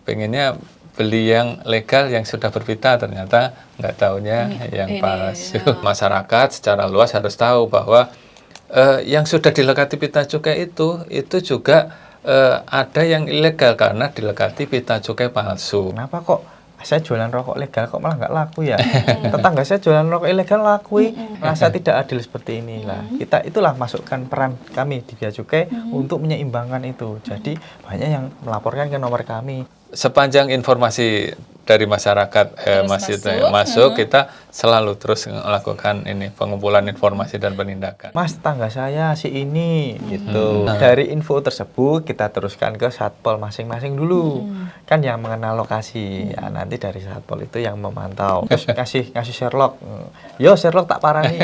pengennya beli yang legal yang sudah berpita, ternyata nggak taunya yang ini, palsu. Masyarakat secara luas harus tahu bahwa yang sudah dilekati pita cukai itu juga ada yang ilegal karena dilekati pita cukai palsu. Kenapa kok saya jualan rokok legal kok malah nggak laku ya? Tetangga saya jualan rokok ilegal laku, merasa tidak adil seperti inilah. Kita itulah masukkan peran kami di Bea Cukai untuk menyeimbangkan itu. Jadi banyak yang melaporkan ke nomor kami. Sepanjang informasi dari masyarakat masuk, kita selalu terus melakukan ini pengumpulan informasi dan penindakan. Mas, tetangga saya si ini gitu. Dari info tersebut kita teruskan ke satpol masing-masing dulu. Kan yang mengenal lokasi. Ya, nanti dari satpol itu yang memantau. Terus ngasih Sherlock. Yo Sherlock tak parani.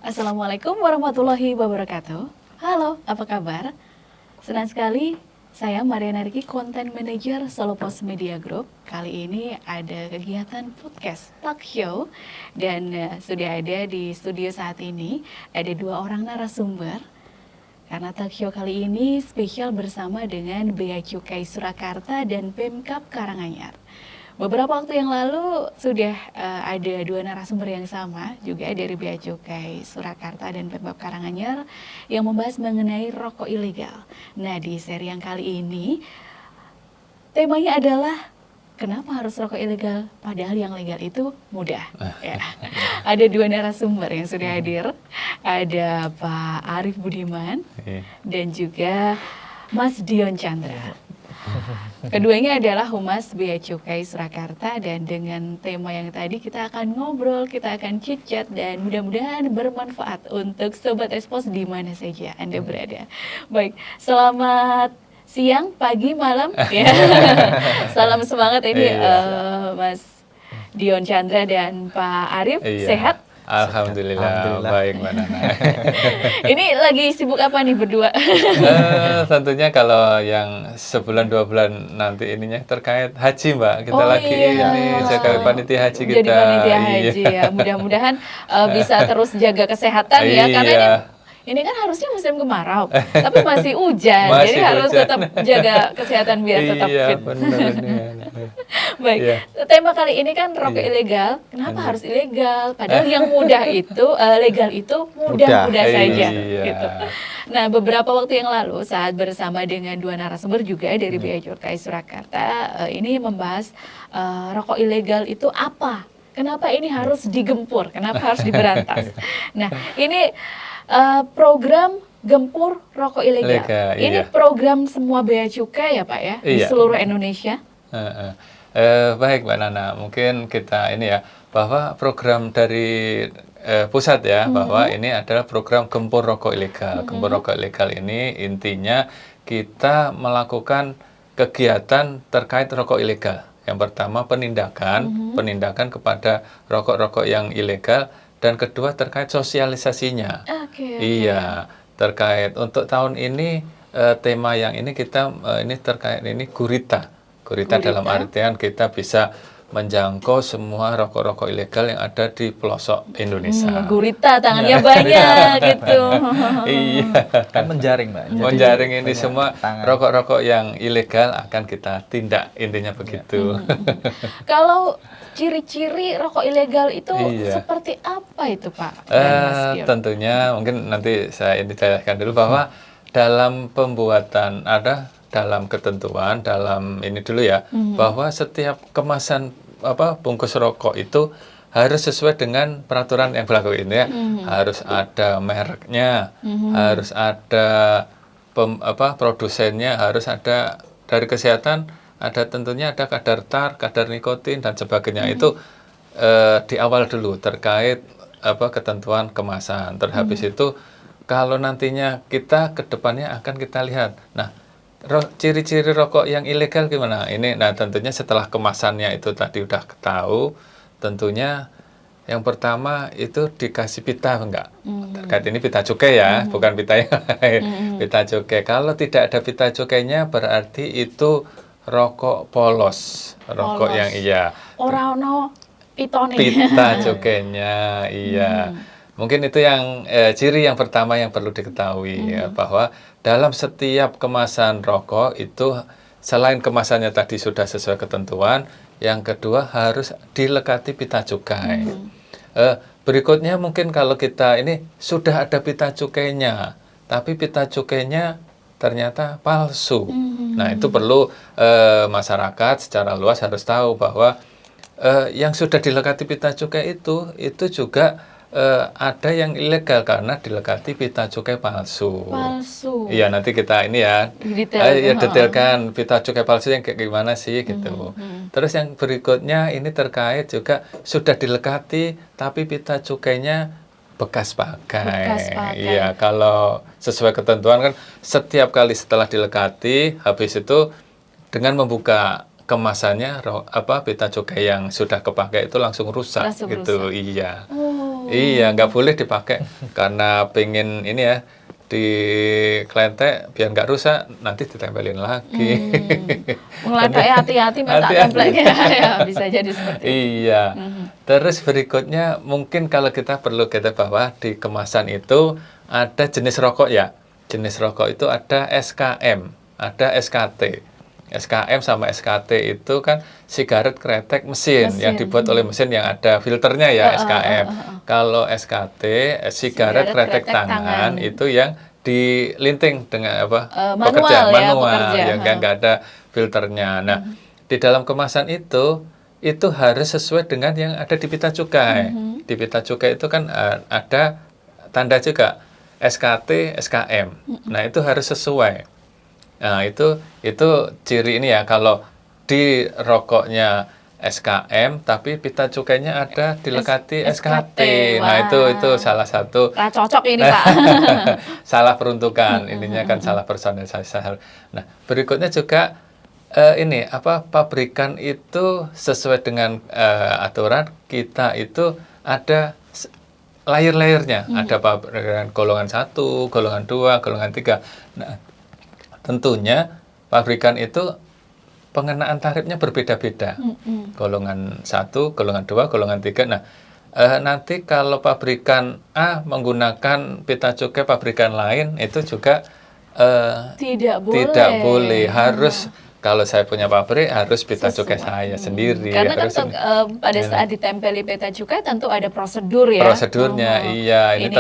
Assalamualaikum warahmatullahi wabarakatuh. Halo, apa kabar? Senang sekali, saya Mariana Riki, Content Manager Solo Post Media Group. Kali ini ada kegiatan podcast talk show dan sudah ada di studio saat ini ada 2 orang narasumber. Karena talk show kali ini spesial bersama dengan Bea Cukai Surakarta dan Pemkab Karanganyar. Beberapa waktu yang lalu sudah ada 2 narasumber yang sama juga dari Bea Cukai Surakarta dan Pemkab Karanganyar yang membahas mengenai rokok ilegal. Nah, di seri yang kali ini temanya adalah kenapa harus rokok ilegal padahal yang legal itu mudah. Ya. Ada 2 narasumber yang sudah hadir. Ada Pak Arief Budiman dan juga Mas Dion Chandra. Keduanya adalah Humas Bea Cukai Surakarta dan dengan tema yang tadi kita akan ngobrol, kita akan chit-chat dan mudah-mudahan bermanfaat untuk Sobat Expos di mana saja Anda berada. Baik, selamat siang, pagi, malam. Ya. Salam semangat ini Mas Dion Chandra dan Pak Arief, sehat? Alhamdulillah, baik Mbak Nana. Ini lagi sibuk apa nih berdua? Tentunya kalau yang sebulan 2 bulan nanti ininya terkait haji Mbak, kita lagi ini jaga panitia haji kita. Jadi panitia haji ya, mudah-mudahan bisa terus jaga kesehatan ya, karena ini kan harusnya musim kemarau, tapi masih hujan, jadi harus tetap jaga kesehatan biar tetap fit. Baik, tema kali ini kan rokok ilegal. Kenapa harus ilegal? Padahal yang mudah itu, legal itu mudah-mudah saja. Gitu. Nah, beberapa waktu yang lalu saat bersama dengan 2 narasumber juga dari Bea Cukai Surakarta, ini membahas rokok ilegal itu apa? Kenapa ini harus digempur? Kenapa harus diberantas? Nah, ini program gempur rokok ilegal. Ini program semua Bea Cukai ya Pak ya, di seluruh Indonesia. Baik Mbak Nana, mungkin kita ini ya, bahwa program dari pusat ya, bahwa ini adalah program gempur rokok ilegal. Gempur rokok ilegal ini intinya kita melakukan kegiatan terkait rokok ilegal. Yang pertama penindakan kepada rokok-rokok yang ilegal. Dan kedua terkait sosialisasinya. Iya, terkait untuk tahun ini tema yang ini kita ini terkait ini gurita dalam artian kita bisa menjangkau semua rokok-rokok ilegal yang ada di pelosok Indonesia. Gurita tangannya banyak gitu. Iya. Kan menjaring Mbak. Menjaring ini semua rokok-rokok yang ilegal akan kita tindak, intinya begitu. Kalau ciri-ciri rokok ilegal itu seperti apa itu Pak? Tentunya mungkin nanti saya jelaskan dulu bahwa dalam pembuatan dalam ketentuan dalam ini dulu ya, bahwa setiap kemasan bungkus rokok itu harus sesuai dengan peraturan yang berlaku ini ya. Harus ada mereknya, harus ada produsennya, harus ada dari kesehatan, ada tentunya ada kadar tar, kadar nikotin dan sebagainya. Itu di awal dulu terkait ketentuan kemasan. Terhabis itu kalau nantinya kita ke depannya akan kita lihat. Nah, ciri-ciri rokok yang ilegal gimana? Ini nah tentunya setelah kemasannya itu tadi udah tahu, tentunya yang pertama itu dikasih pita enggak? Terkait ini pita cukai ya, bukan pita yang lain. Pita cukai. Kalau tidak ada pita cukainya berarti itu rokok polos, rokok yang Orano pitone. Pita cukainya, iya. Mungkin itu yang ciri yang pertama yang perlu diketahui ya, bahwa dalam setiap kemasan rokok itu selain kemasannya tadi sudah sesuai ketentuan, yang kedua harus dilekati pita cukai. Berikutnya mungkin kalau kita ini sudah ada pita cukainya, tapi pita cukainya ternyata palsu. Nah, itu perlu masyarakat secara luas harus tahu bahwa yang sudah dilekati pita cukai itu juga ada yang ilegal karena dilekati pita cukai palsu. Palsu. Iya, nanti kita ini ya, detailkan pita cukai palsu yang kayak gimana sih gitu. Terus yang berikutnya ini terkait juga sudah dilekati tapi pita cukainya bekas pakai. Iya, kalau sesuai ketentuan kan setiap kali setelah dilekati, habis itu dengan membuka kemasannya pita cukai yang sudah kepakai itu langsung rusak gitu. Iya. Iya, nggak boleh dipakai karena pengen ini ya diklentek biar nggak rusak, nanti ditempelin lagi. Melekatnya hati-hati minta templeknya ya, bisa jadi seperti itu. Iya. Terus berikutnya mungkin kalau kita perlu kita bahwa di kemasan itu ada jenis rokok ya. Jenis rokok itu ada SKM, ada SKT. SKM sama SKT itu kan sigaret kretek mesin yang dibuat oleh mesin yang ada filternya ya, SKM. Kalau SKT, sigaret kretek tangan itu yang dilinting dengan manual yang nggak ada filternya. Nah, di dalam kemasan itu harus sesuai dengan yang ada di pita cukai. Di pita cukai itu kan ada tanda juga SKT, SKM. Nah, itu harus sesuai. Nah, itu ciri ini ya, kalau di rokoknya SKM tapi pita cukainya ada dilekati SKT. Nah, itu salah satu cocok ini, Pak. salah peruntukan, ininya kan salah personalisasi. Nah, berikutnya juga pabrikan itu sesuai dengan aturan kita itu ada layer-layernya, ada pabrikan golongan 1, golongan 2, golongan 3. Nah, tentunya pabrikan itu pengenaan tarifnya berbeda-beda. Golongan 1, golongan 2, golongan 3. Nah, nanti kalau pabrikan A menggunakan pita cukai pabrikan lain itu juga tidak boleh. Harus kalau saya punya pabrik harus pita cukai saya sendiri. Karena kan pada saat ditempeli pita cukai tentu ada prosedur ya. Prosedurnya, iya. Ini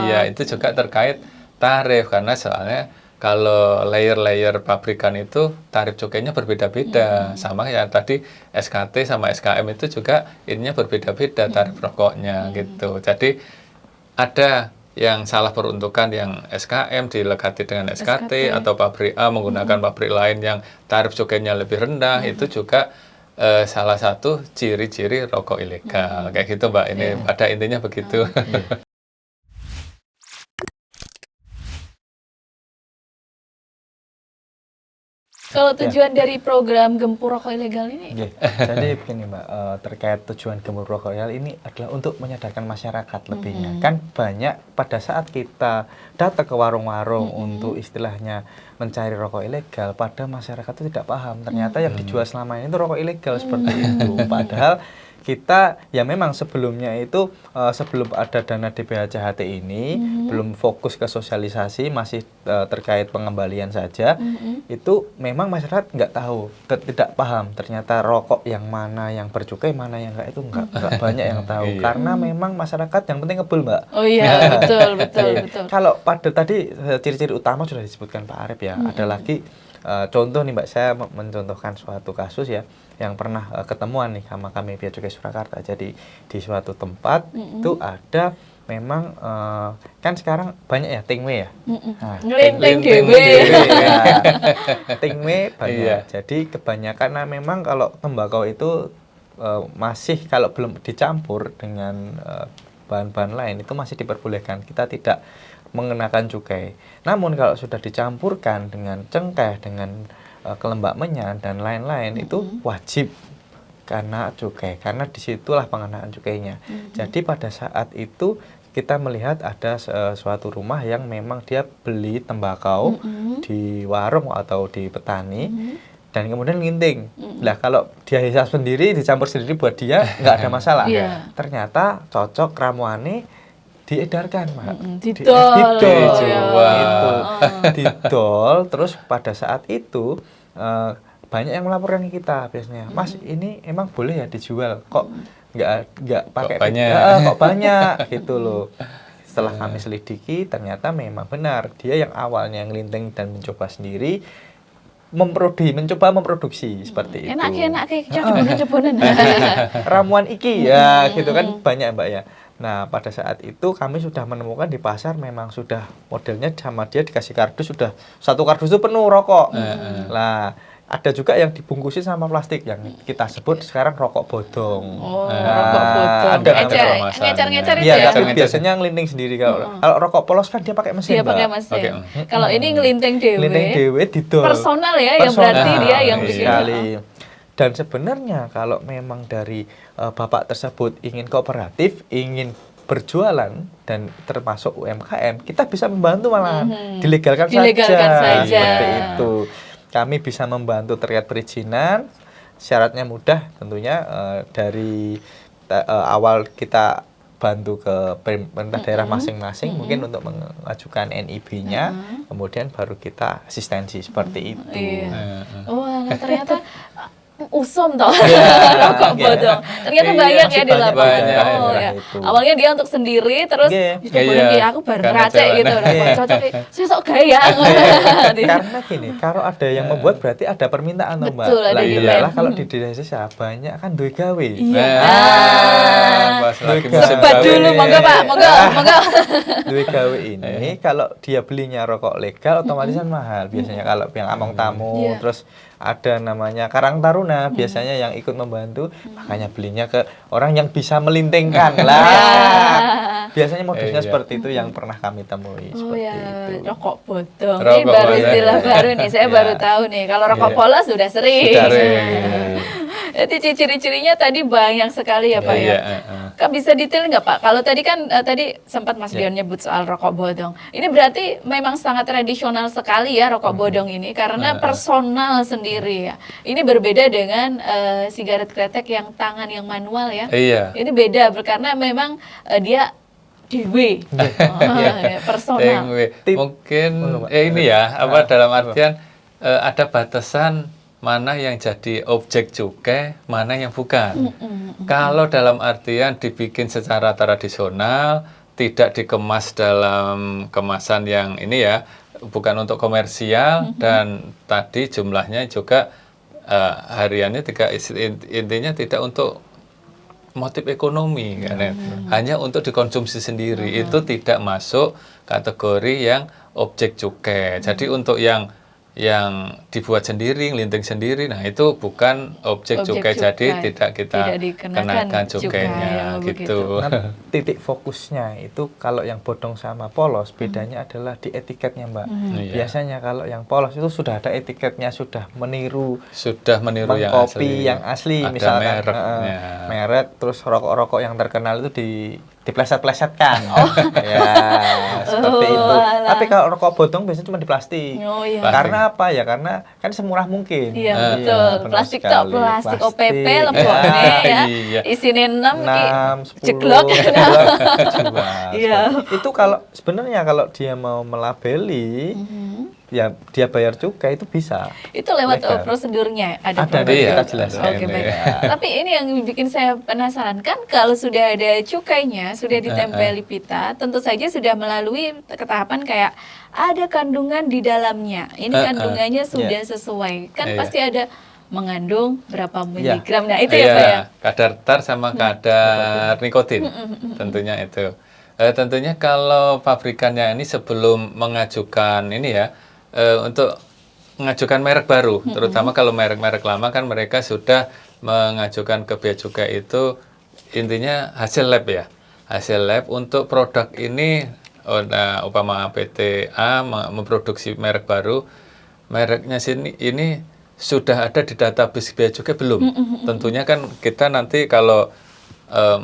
iya, itu juga terkait tarif karena soalnya kalau layer-layer pabrikan itu tarif cukainya berbeda-beda. Sama ya tadi SKT sama SKM itu juga ininya berbeda-beda tarif rokoknya gitu. Jadi ada yang salah peruntukan yang SKM dilekati dengan SKT atau pabrik A menggunakan pabrik lain yang tarif cukainya lebih rendah, itu juga salah satu ciri-ciri rokok ilegal. Kayak gitu, Mbak. Ini pada intinya begitu. Kalau tujuan dari program Gempur Rokok Ilegal ini? Jadi begini, Mbak, terkait tujuan Gempur Rokok Ilegal ini adalah untuk menyadarkan masyarakat lebihnya. Kan banyak pada saat kita datang ke warung-warung untuk istilahnya mencari rokok ilegal, pada masyarakat itu tidak paham. Ternyata yang dijual selama ini itu rokok ilegal seperti itu. Padahal kita ya memang sebelumnya itu sebelum ada dana DPHCHT ini belum fokus ke sosialisasi, masih terkait pengembalian saja. Itu memang masyarakat nggak tahu, tidak paham ternyata rokok yang mana yang bercukai, mana yang enggak, itu nggak banyak yang tahu. Karena memang masyarakat yang penting ngebul, Mbak. Oh iya, betul. Kalau pada tadi ciri-ciri utama sudah disebutkan Pak Arif ya. Ada lagi contoh nih, Mbak, saya mencontohkan suatu kasus ya yang pernah ketemuan nih sama kami Bea Cukai Surakarta. Jadi di suatu tempat itu ada memang kan sekarang banyak ya tingwe ya. Tingwe banyak. Jadi kebanyakan memang kalau tembakau itu masih kalau belum dicampur dengan bahan-bahan lain itu masih diperbolehkan. Kita tidak mengenakan cukai. Namun kalau sudah dicampurkan dengan cengkeh, dengan kelembak menyan dan lain-lain itu wajib karena cukai, karena disitulah pengenaan cukainya. Jadi pada saat itu kita melihat ada suatu rumah yang memang dia beli tembakau di warung atau di petani dan kemudian nginting. Nah, kalau dia hisap sendiri, dicampur sendiri buat dia nggak ada masalah. Ternyata cocok ramuane diedarkan, Pak. Didol. Dijual. Itu. Didol, terus pada saat itu banyak yang melaporkan ke kita biasanya, Mas ini emang boleh ya dijual, kok nggak pakai banyak? kok banyak gitu loh. Setelah kami selidiki, ternyata memang benar dia yang awalnya ngelinting dan mencoba sendiri, mencoba memproduksi seperti itu. Enak coba-coba. Ramuan iki ya gitu kan banyak Mbak ya. Nah pada saat itu kami sudah menemukan di pasar memang sudah modelnya sama dia dikasih kardus, sudah satu kardus itu penuh rokok. Nah ada juga yang dibungkusin sama plastik yang kita sebut sekarang rokok bodong. Rokok bodong. Ada Ngecer-ngecer itu Iya, ya. tapi biasanya ngelinting sendiri. Kalau rokok polos kan dia pakai mesin, Dia pakai Mbak. mesin. Kalau ini ngelinting Ngelinting dewe. dewe didol. Personal ya, yang berarti dia yang bikin. sekali. Dan sebenarnya kalau memang dari bapak tersebut ingin kooperatif, ingin berjualan dan termasuk UMKM, kita bisa membantu malah dilegalkan saja. Seperti itu. Kami bisa membantu terkait perizinan, syaratnya mudah tentunya dari awal kita bantu ke pemerintah daerah masing-masing mungkin untuk mengajukan NIB-nya, kemudian baru kita asistensi seperti itu. Wah, ternyata usum toh rokok bodong. Ternyata banyak ya di lapangan. Awalnya dia untuk sendiri, terus aku baru ngeracek gitu. Cocok sesok gaya. Karena gini, kalau ada yang membuat berarti ada permintaan toh, Mbak. Betul, ada Lah kalau di desa banyak kan duwe gawe. Sebat dulu, monggo Pak, monggo. Duwe gawe ini kalau dia belinya rokok legal otomatis kan mahal. Biasanya kalau yang among tamu, terus ada namanya Karang Taruna biasanya yang ikut membantu, makanya belinya ke orang yang bisa melintingkan lah. Biasanya modusnya seperti itu yang pernah kami temui. Seperti itu. Rokok bodong. Ini baru istilah baru nih, saya baru tahu nih. Kalau rokok polos sudah sering. Jadi ciri-cirinya tadi banyak sekali ya Pak ya. Kak bisa detail nggak Pak? Kalau tadi kan tadi sempat Mas Dion nyebut soal rokok bodong. Ini berarti memang sangat tradisional sekali ya rokok bodong ini karena personal sendiri ya. Ini berbeda dengan sigaret kretek yang tangan yang manual ya. Ini beda karena memang dia dewe, personal. Mungkin ini ya apa dalam artian ada batasan mana yang jadi objek cukai, mana yang bukan. Kalau dalam artian dibikin secara tradisional, tidak dikemas dalam kemasan yang ini ya, bukan untuk komersial, dan tadi jumlahnya juga hariannya intinya tidak untuk motif ekonomi, kan? Hanya untuk dikonsumsi sendiri, itu tidak masuk kategori yang objek cukai. Jadi untuk yang dibuat sendiri, ngelinting sendiri, nah itu bukan objek cukai, jadi tidak kita kenakan cukainya gitu. Nah, titik fokusnya itu kalau yang bodong sama polos bedanya adalah di etiketnya Mbak. Biasanya kalau yang polos itu sudah ada etiketnya, sudah meniru yang asli, misalkan merek, terus rokok-rokok yang terkenal itu dipleset-plesetkan. Ya, seperti itu. Tapi kalau rokok bodong biasanya cuma di plastik. Karena apa ya? Karena kan semurah mungkin. Iya, betul. Plastik OPP lebokne ya. Isine 6 10 jeglok. Itu kalau sebenarnya kalau dia mau melabeli ya dia bayar cukai itu bisa. Itu lewat prosedurnya ada kita jelaskan. Oke, baik. Tapi ini yang bikin saya penasaran kan kalau sudah ada cukainya, sudah ditempeli pita, tentu saja sudah melalui tahapan kayak ada kandungan di dalamnya. Ini kandungannya sudah sesuai. Kan pasti ada mengandung berapa miligram. Nah, itu ya Pak ya. Kadar tar sama kadar nikotin. Tentunya itu. Tentunya kalau pabrikannya ini sebelum mengajukan ini ya, untuk mengajukan merek baru, terutama kalau merek-merek lama kan mereka sudah mengajukan ke Bea Cukai itu intinya hasil lab ya, hasil lab untuk produk ini. Umpama PT A memproduksi merek baru, mereknya ini sudah ada di database Bea Cukai belum? Tentunya kan kita nanti kalau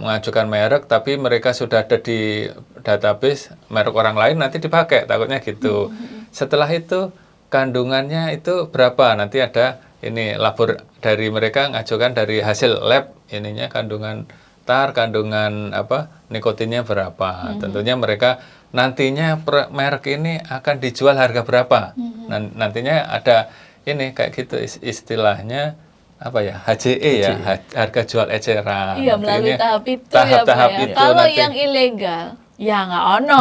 mengajukan merek tapi mereka sudah ada di database merek orang lain nanti dipakai, takutnya gitu. Setelah itu kandungannya itu berapa, nanti ada ini labor dari mereka ngajukan dari hasil lab ininya kandungan tar kandungan nikotinnya berapa. Tentunya mereka nantinya merek ini akan dijual harga berapa. Nantinya ada ini kayak gitu istilahnya HJE ya, harga jual eceran. Iya, melalui tahap itu tahap ya, Pak ya. itu Kalau nanti. yang ilegal, ya nggak ono.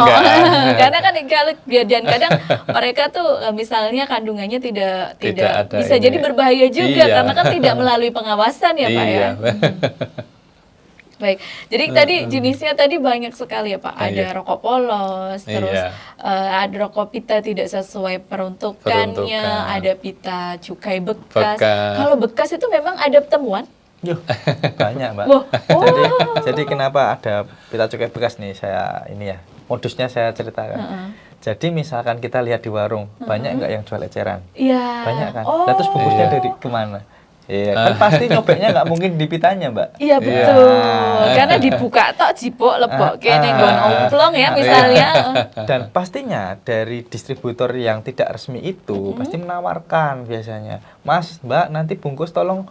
Karena kan kalau dan kadang mereka tuh misalnya kandungannya tidak ada bisa ini. jadi berbahaya juga Iya. karena kan tidak melalui pengawasan ya Pak ya. Iya. Baik, jadi tadi jenisnya tadi banyak sekali ya Pak. Ada Iya. rokok polos, terus Iya. ada rokok pita tidak sesuai peruntukannya, ada pita cukai bekas. Kalau bekas itu memang ada temuan? Yuh, banyak Mbak. Wah, Jadi kenapa ada pita cukai bekas nih, saya ini ya, modusnya saya ceritakan. Jadi misalkan kita lihat di warung, banyak nggak yang jual eceran? Iya. Banyak kan? Nah, terus bungkusnya Iya. dari kemana? Iya, kan pasti nyobeknya nggak mungkin di pitanya, Mbak. Iya betul, karena dibuka tok jipok lepok kene nggon omplong ya misalnya. Dan pastinya dari distributor yang tidak resmi itu pasti menawarkan biasanya, Mas, Mbak, nanti bungkus tolong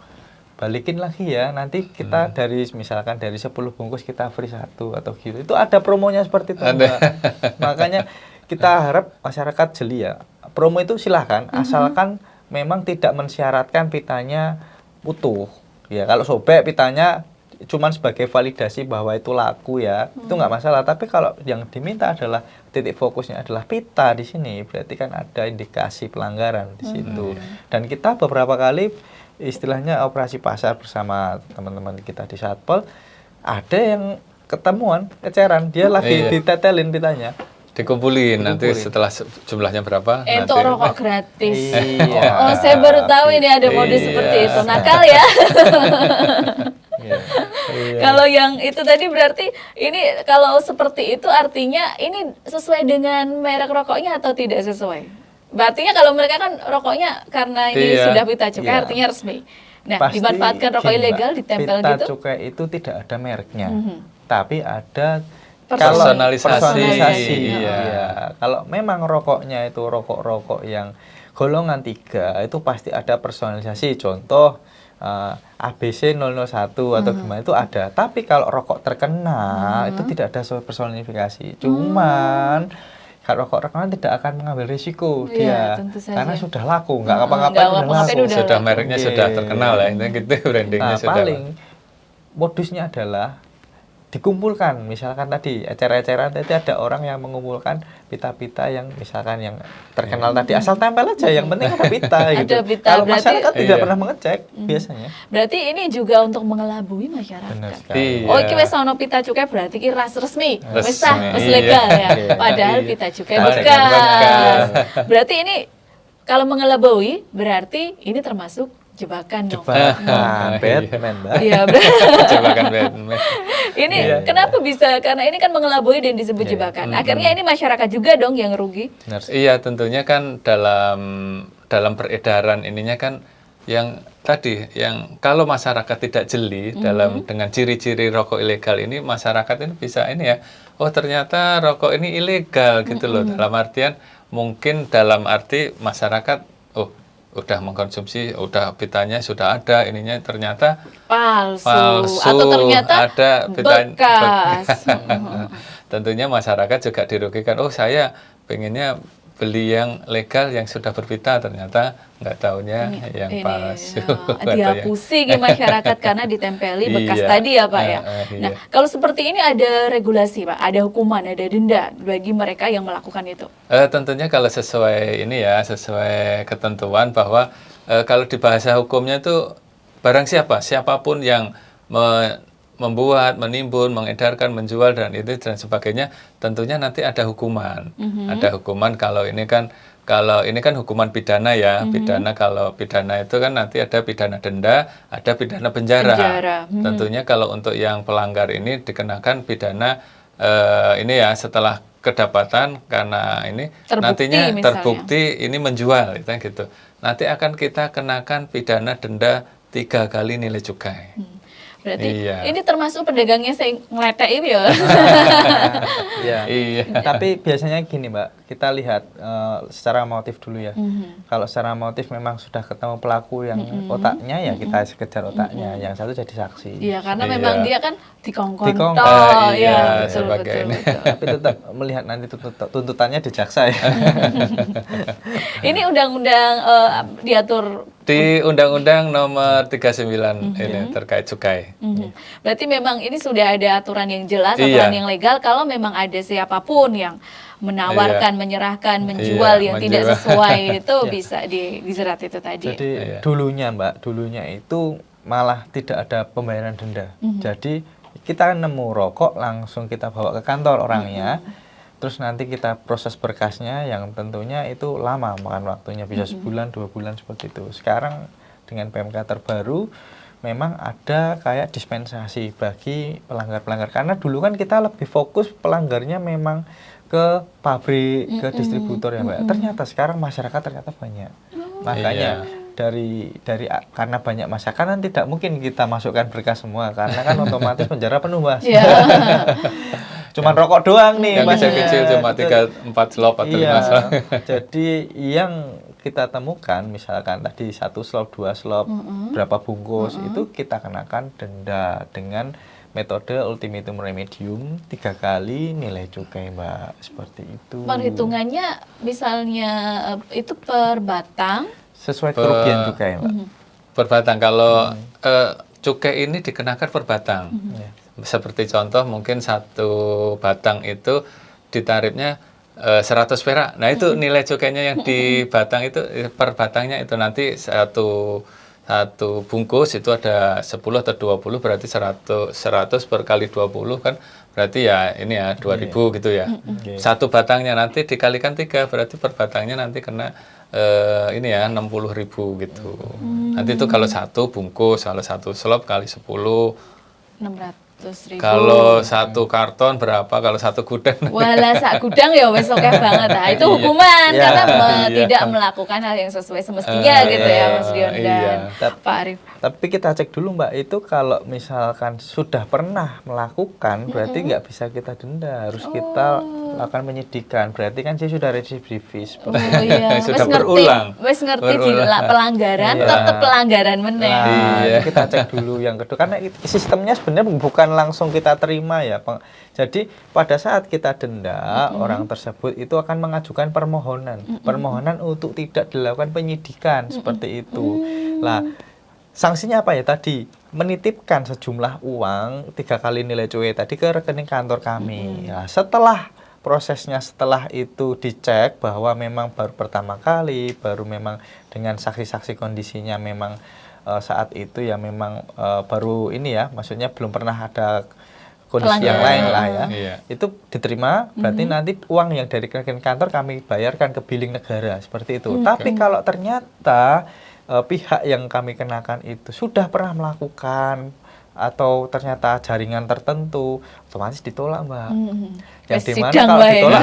balikin lagi ya, nanti kita dari misalkan dari 10 bungkus kita free 1 atau gitu. Itu ada promonya seperti itu, Mbak. Makanya kita harap masyarakat jeli ya. Promo itu silahkan, asalkan memang tidak mensyaratkan pitanya utuh. Ya, kalau sobek pitanya cuman sebagai validasi bahwa itu laku ya, itu nggak masalah. Tapi kalau yang diminta adalah titik fokusnya adalah pita di sini, berarti kan ada indikasi pelanggaran di situ. Dan kita beberapa kali istilahnya operasi pasar bersama teman-teman kita di Satpol, ada yang ketemuan eceran, dia lagi ditetelin pitanya. Dikumpulin nanti setelah jumlahnya berapa Itu nanti. rokok gratis. Iya. Oh, saya baru tahu ini ada modus seperti itu. Nakal ya. Kalau yang itu tadi berarti ini kalau seperti itu artinya ini sesuai dengan merek rokoknya atau tidak sesuai? Berartinya kalau mereka kan rokoknya karena ini sudah pita cukai artinya resmi. Nah, Pasti dimanfaatkan rokok gini, ilegal Mbak, ditempel pita gitu. cukai itu tidak ada mereknya, tapi ada Personalisasi. Iya. Kalau memang rokoknya itu rokok-rokok yang golongan 3 itu pasti ada personalisasi. Contoh ABC 001 atau gimana itu ada. Tapi kalau rokok terkenal itu tidak ada personifikasi. Cuman kalau rokok terkenal tidak akan mengambil risiko dia tentu saja. karena sudah laku, nggak apa-apa udah laku. Sudah mereknya sudah terkenal ya, itu gitu brandingnya sudah. Paling modusnya adalah dikumpulkan, misalkan tadi ecer-eceran tadi ada orang yang mengumpulkan pita-pita yang misalkan yang terkenal tadi asal tempel aja, yang penting ada pita gitu. pita, Kalau berarti- masyarakat tidak pernah mengecek biasanya. Berarti ini juga untuk mengelabui masyarakat. Benar sekali. Oh, iki wis ono pita cukai berarti ki ras resmi. Wis Resmi, wis iya. legal ya. Iya. Padahal Iya. pita cukai Pita cukai bekas. bekas. Berarti ini kalau mengelabui berarti ini termasuk jebakan dong. Jebakan Batman, Mbak. Iya, Jebakan Batman. ini Iya, kenapa bisa? Karena ini kan mengelabui dan disebut Iya. jebakan. Akhirnya ini masyarakat juga dong yang rugi. Benar. Iya, tentunya kan dalam peredaran ininya kan yang tadi yang kalau masyarakat tidak jeli dalam dengan ciri-ciri rokok ilegal ini, masyarakat ini bisa ini ya, oh ternyata rokok ini ilegal gitu loh. Dalam artian mungkin dalam arti masyarakat udah mengkonsumsi, udah pitanya sudah ada, ininya ternyata Palsu. Atau ternyata ada bekas. Tentunya masyarakat juga dirugikan. Oh, saya pengennya beli yang legal yang sudah berpita, ternyata nggak taunya yang Ini, palsu. dia pusing ya masyarakat karena ditempeli bekas Iya. tadi ya Pak ya. Iya. Nah, kalau seperti ini ada regulasi Pak, ada hukuman, ada denda bagi mereka yang melakukan itu. Tentunya kalau sesuai ini ya, sesuai ketentuan bahwa kalau di bahasa hukumnya itu barang siapapun yang membuat, menimbun, mengedarkan, menjual dan itu dan sebagainya, tentunya nanti ada hukuman. Ada hukuman kalau ini kan hukuman pidana ya. Pidana, kalau pidana itu kan nanti ada pidana denda, ada pidana penjara. Tentunya kalau untuk yang pelanggar ini dikenakan pidana ini ya setelah kedapatan karena ini Terbukti, nantinya misalnya. terbukti ini menjual gitu. Nanti akan kita kenakan pidana denda 3 kali nilai cukai. Berarti Iya. ini termasuk pedagangnya saya ngeletek itu ya. Ya. Iya. Tapi biasanya gini Mbak, kita lihat secara motif dulu ya. Mhm. Kalau secara motif memang sudah ketemu pelaku yang otaknya, ya kita kejar otaknya. Yang satu jadi saksi. Iya, karena Iya. memang dia kan dikongkon Dikongkon. toh. Iya, Ya, betul, sebagai betul, ini. betul. Tapi tetap melihat nanti tuntutannya di jaksa ya. Ini undang-undang diatur. Di Undang-Undang Nomor 39 ini terkait cukai. Berarti memang ini sudah ada aturan yang jelas, Iya. aturan yang legal. Kalau memang ada siapapun yang menawarkan, menyerahkan, menjual yang tidak menjual. sesuai itu bisa dijerat itu tadi. Jadi Iya. dulunya Mbak, dulunya itu malah tidak ada pembayaran denda. Jadi kita nemu rokok langsung kita bawa ke kantor orangnya. Terus nanti kita proses berkasnya yang tentunya itu lama makan waktunya, bisa sebulan, 2 bulan seperti itu. Sekarang dengan PMK terbaru memang ada kayak dispensasi bagi pelanggar-pelanggar. Karena dulu kan kita lebih fokus pelanggarnya memang ke pabrik, ke distributor ya Mbak. Ternyata sekarang masyarakat ternyata banyak. Makanya karena banyak masyarakat kan tidak mungkin kita masukkan berkas semua karena kan otomatis penjara penuh Mas. Iya. Cuman rokok doang nih Yang Mas. kecil-kecil cuma 3-4 slop atau 5 Iya. slop. Jadi yang kita temukan misalkan tadi 1 slop, 2 slop, berapa bungkus itu kita kenakan denda dengan metode ultimatum remedium 3 kali nilai cukai Mbak, seperti itu. Perhitungannya misalnya itu per batang. Sesuai kerugian cukai Mbak. Per batang. Kalau cukai ini dikenakan per batang. Ya. Seperti contoh mungkin 1 batang itu ditarifnya 100 perak. Nah itu nilai cukainya yang di batang itu per batangnya itu nanti satu bungkus itu ada 10 atau 20 berarti 100 per kali 20 kan berarti ya ini ya 2000 gitu ya. Satu batangnya nanti dikalikan 3 berarti per batangnya nanti kena ini ya 60.000 gitu. Nanti itu kalau 1 bungkus, kalau 1 slop kali 10 600.000. kalau 1 karton berapa? Kalau 1 gudang. Walah sak gudang ya wis oke banget. Nah, itu hukuman karena tidak melakukan hal yang sesuai semestinya gitu ya Mas Dion dan Pak Arif. Tapi kita cek dulu Mbak, itu kalau misalkan sudah pernah melakukan berarti nggak bisa kita denda, harus kita lakukan penyidikan. Berarti kan saya sudah residivis. Oh iya, Sudah berulang. Wis ngerti di pelanggaran tetap pelanggaran meneh. Nah, kita cek dulu yang kedua karena sistemnya sebenarnya bukan langsung kita terima ya. Jadi pada saat kita denda orang tersebut itu akan mengajukan permohonan untuk tidak dilakukan penyidikan seperti itu. Lah, sanksinya apa ya tadi? Menitipkan sejumlah uang 3 kali nilai cukai tadi ke rekening kantor kami. Nah, setelah prosesnya setelah itu dicek bahwa memang baru pertama kali, baru memang dengan saksi-saksi kondisinya memang saat itu ya memang baru ini ya, maksudnya belum pernah ada kondisi yang lain lah ya. Iya. Itu diterima, berarti nanti uang yang dari rekening kantor kami bayarkan ke billing negara seperti itu. Tapi kalau ternyata pihak yang kami kenakan itu sudah pernah melakukan atau ternyata jaringan tertentu, otomatis ditolak Mbak. Yang dimana Sidang kalau lah ya. ditolak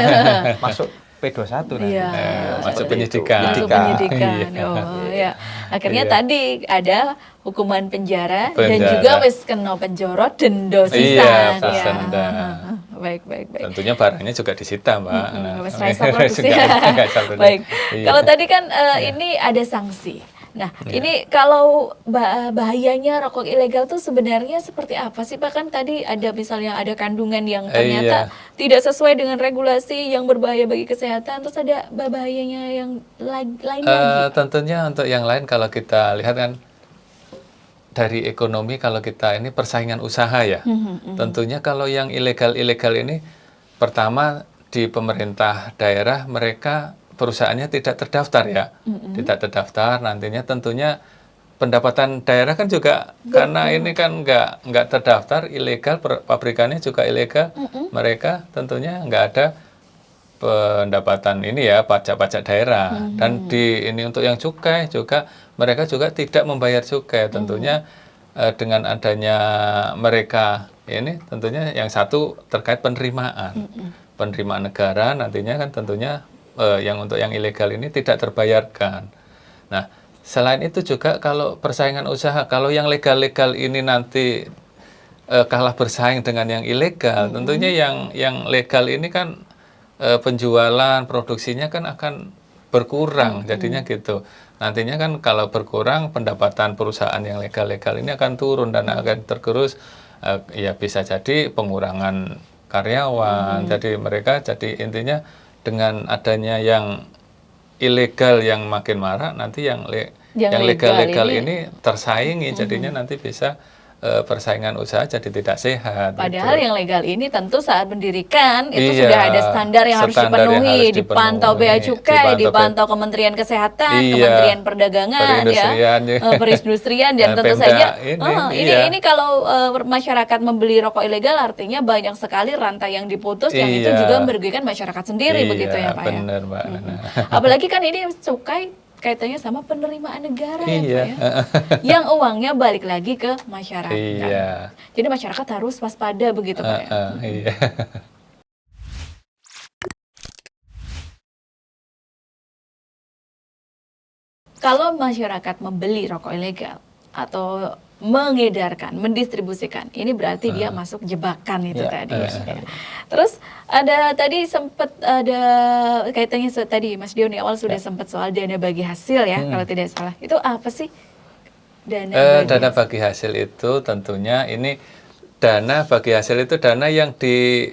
masuk P21 nanti. Iya. Masuk Seperti itu. penyidikan. Masuk penyidikan. Oh ya. Akhirnya Iya. tadi ada hukuman penjara dan Penjara. juga wis kena penjara denda Iya, sisan. denda. Baik. Tentunya barangnya juga disita, Mbak. Wis ra iso produksi. Baik. Iya. Kalau tadi kan ini ada sanksi. Nah, ini kalau bahayanya rokok ilegal tuh sebenarnya seperti apa sih Pak? Kan tadi ada misalnya ada kandungan yang ternyata tidak sesuai dengan regulasi yang berbahaya bagi kesehatan, terus ada bahayanya yang lain lagi. Tentunya untuk yang lain kalau kita lihat kan dari ekonomi kalau kita ini persaingan usaha ya. Tentunya kalau yang ilegal-ilegal ini pertama di pemerintah daerah mereka perusahaannya tidak terdaftar ya, tidak terdaftar. Nantinya tentunya pendapatan daerah kan juga karena ini kan nggak terdaftar, ilegal, pabrikannya juga ilegal, mereka tentunya nggak ada pendapatan ini ya pajak-pajak daerah. Dan di ini untuk yang cukai juga mereka juga tidak membayar cukai. Tentunya dengan adanya mereka ini tentunya yang satu terkait penerimaan negara nantinya kan tentunya yang untuk yang ilegal ini tidak terbayarkan. Nah, selain itu juga kalau persaingan usaha, kalau yang legal-legal ini nanti kalah bersaing dengan yang ilegal. Tentunya yang legal ini kan penjualan produksinya kan akan berkurang, jadinya gitu. Nantinya kan kalau berkurang pendapatan perusahaan yang legal-legal ini akan turun dan akan tergerus, ya bisa jadi pengurangan karyawan. Jadi mereka jadi intinya dengan adanya yang ilegal yang makin marak, nanti yang legal-legal ini tersaingi, jadinya nanti bisa persaingan usaha jadi tidak sehat. Padahal gitu. yang legal ini tentu saat mendirikan itu Iya, sudah ada standar yang harus standar yang dipenuhi, harus dipantau dipenuhi, Bea Cukai, dipantau dipantau Kementerian Kesehatan, Iya, Kementerian Perdagangan, perindustrian, ya, perindustrian, dan dan tentu Pemda saja iya. ini kalau masyarakat membeli rokok ilegal artinya banyak sekali rantai yang diputus, yang itu Iya. juga merugikan masyarakat sendiri, Iya, begitu ya Pak ya. benar, Mbak Nana. Apalagi kan ini cukai kaitannya sama penerimaan negara ya Iya. Pak ya. Yang uangnya balik lagi ke masyarakat. Iya. Jadi masyarakat harus waspada begitu Pak ya. Iya. Kalau masyarakat membeli rokok ilegal atau mengedarkan, mendistribusikan, ini berarti dia masuk jebakan itu Ya, tadi. benar Ya. sekali. Terus ada tadi sempat ada kaitannya tadi Mas Dio di awal sudah sempat soal dana bagi hasil ya, kalau tidak salah. Itu apa sih dana bagi Dana hasil? bagi hasil itu tentunya ini dana bagi hasil itu dana yang di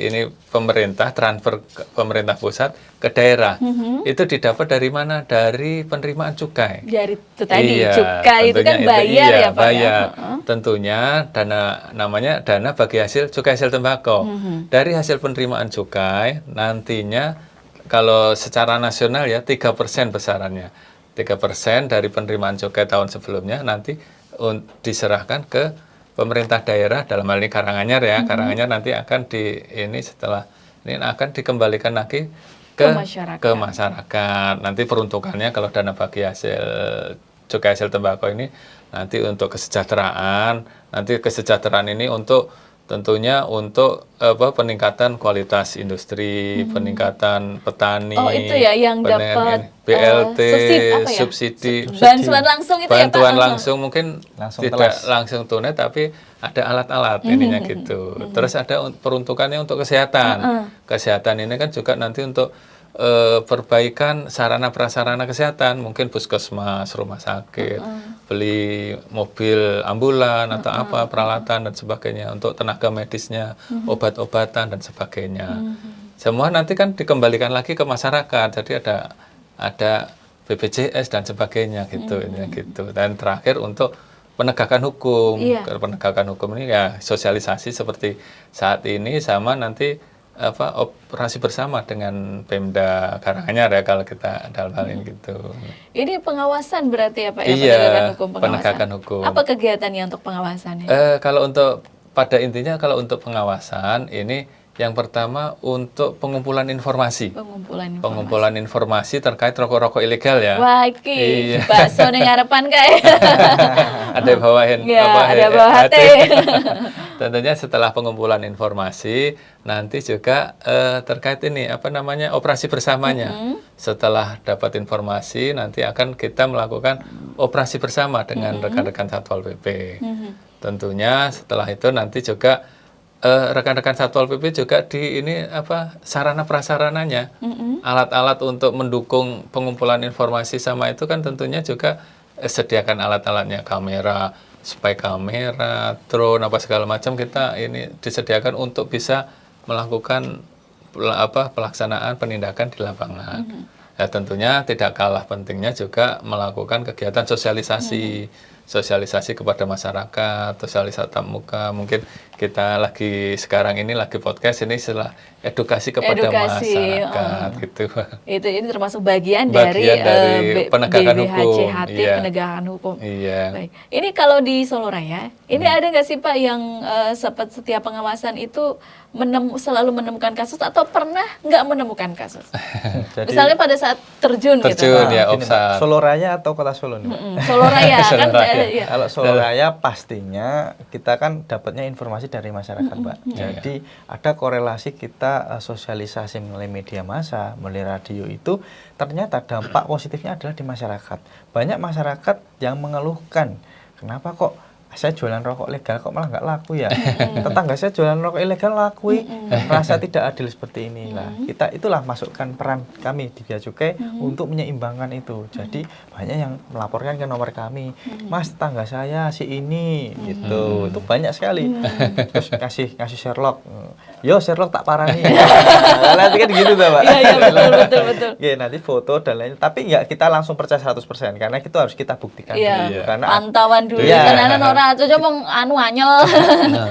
ini pemerintah transfer ke pemerintah pusat ke daerah. Itu didapat dari mana? Dari penerimaan cukai. Dari itu tadi Iya, cukai itu kan tentunya bayar iya, ya Pak bayar. ya. Heeh. Tentunya namanya dana bagi hasil cukai hasil tembakau. Dari hasil penerimaan cukai nantinya kalau secara nasional ya 3% besarannya. 3% dari penerimaan cukai tahun sebelumnya nanti diserahkan ke pemerintah daerah, dalam hal ini Karanganyar ya. Karanganyar nanti akan setelah ini akan dikembalikan lagi Ke ke masyarakat. Nanti peruntukannya kalau dana bagi hasil cukai hasil tembakau ini nanti untuk kesejahteraan. Nanti kesejahteraan ini untuk tentunya untuk peningkatan kualitas industri, peningkatan petani. Oh itu ya yang dapat BLT, subsidi. subsidi, Bantuan langsung itu ya Pak. bantuan langsung mungkin Langsung tidak telas. langsung tunai tapi ada alat-alat ininya gitu. Terus ada peruntukannya untuk kesehatan. Kesehatan ini kan juga nanti untuk perbaikan sarana prasarana kesehatan, mungkin puskesmas, rumah sakit, beli mobil ambulan atau apa peralatan dan sebagainya untuk tenaga medisnya, obat-obatan dan sebagainya. Semua nanti kan dikembalikan lagi ke masyarakat. Jadi ada BPJS dan sebagainya gitu, ini gitu. Dan terakhir untuk penegakan hukum. Iya. Penegakan hukum ini ya sosialisasi seperti saat ini sama nanti operasi bersama dengan Pemda Karanganyar ya kalau kita dalam hal ini gitu. Ini pengawasan berarti ya Pak ya, Iya, penegakan hukum, pengawasan. penegakan hukum. Apa kegiatannya untuk pengawasannya? Kalau untuk pada intinya kalau untuk pengawasan ini yang pertama untuk pengumpulan informasi. Pengumpulan informasi terkait rokok-rokok ilegal ya. Wah, iki Iya. bakso ning ngarepan kae. Ada bawahin Ya, ada bawa hati. Tentunya setelah pengumpulan informasi nanti juga terkait ini operasi bersamanya. Setelah dapat informasi nanti akan kita melakukan operasi bersama dengan rekan-rekan Satpol PP. Tentunya setelah itu nanti juga rekan-rekan Satpol PP juga sarana prasarananya, alat-alat untuk mendukung pengumpulan informasi sama itu kan tentunya juga sediakan alat-alatnya, kamera, spy kamera, drone apa segala macam kita ini disediakan untuk bisa melakukan pelaksanaan penindakan di lapangan. Ya tentunya tidak kalah pentingnya juga melakukan kegiatan sosialisasi kepada masyarakat, sosialisasi tatap muka. Mungkin kita sekarang ini lagi podcast ini setelah edukasi kepada masyarakat gitu. Ini termasuk bagian dari penegakan hukum. BPHCHT, Iya. penegakan hukum. Iya. Baik. Ini kalau di Solo Raya, ini ada nggak sih Pak yang setiap pengawasan itu selalu menemukan kasus atau pernah nggak menemukan kasus? Jadi, Misalnya pada saat terjun gitu. Terjun ya, gini, Mbak, offside. Solo Raya atau Kota Solo nih, Mbak? Solo Raya kan. Solo Raya. Iya. Kalau Solo Raya pastinya kita kan dapatnya informasi dari masyarakat, Mbak. Jadi ada korelasi kita sosialisasi melalui media massa, melalui radio itu ternyata dampak positifnya adalah di masyarakat. Banyak masyarakat yang mengeluhkan, kenapa kok saya jualan rokok legal kok malah nggak laku ya. Tetangga saya jualan rokok ilegal lakui, merasa tidak adil seperti ini. Lah, kita itulah masukkan peran kami di Bea Cukai untuk menyeimbangkan itu. Jadi banyak yang melaporkan ke nomor kami, Mas tetangga saya si ini, gitu. Itu banyak sekali. Terus ngasih Sherlock, yo Sherlock tak parani. Nanti kan gitu tuh, Pak. Iya, betul. Oke, nanti foto dan lain. Tapi nggak kita langsung percaya 100% karena itu harus kita buktikan dulu. Karena pantauan dulu. Iya. Tenanan orang coba anu anyel.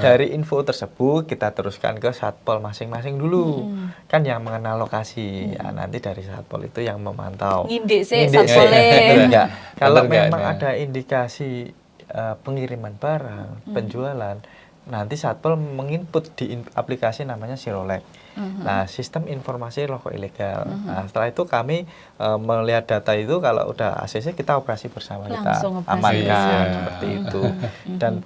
dari info tersebut kita teruskan ke satpol masing-masing dulu. Kan yang mengenal lokasi. Ya, nanti dari satpol itu yang memantau. Ngindik sih Ngindik satpolnya. betul nggak? Kalau Betul nggak memang ini? ada indikasi pengiriman barang, penjualan, nanti satpol menginput di aplikasi namanya Sirolek. Nah, sistem informasi rokok ilegal. Nah, setelah itu kami melihat data itu, kalau udah ACC kita operasi bersama, Langsung kita operasi amankan bersama. seperti itu. Dan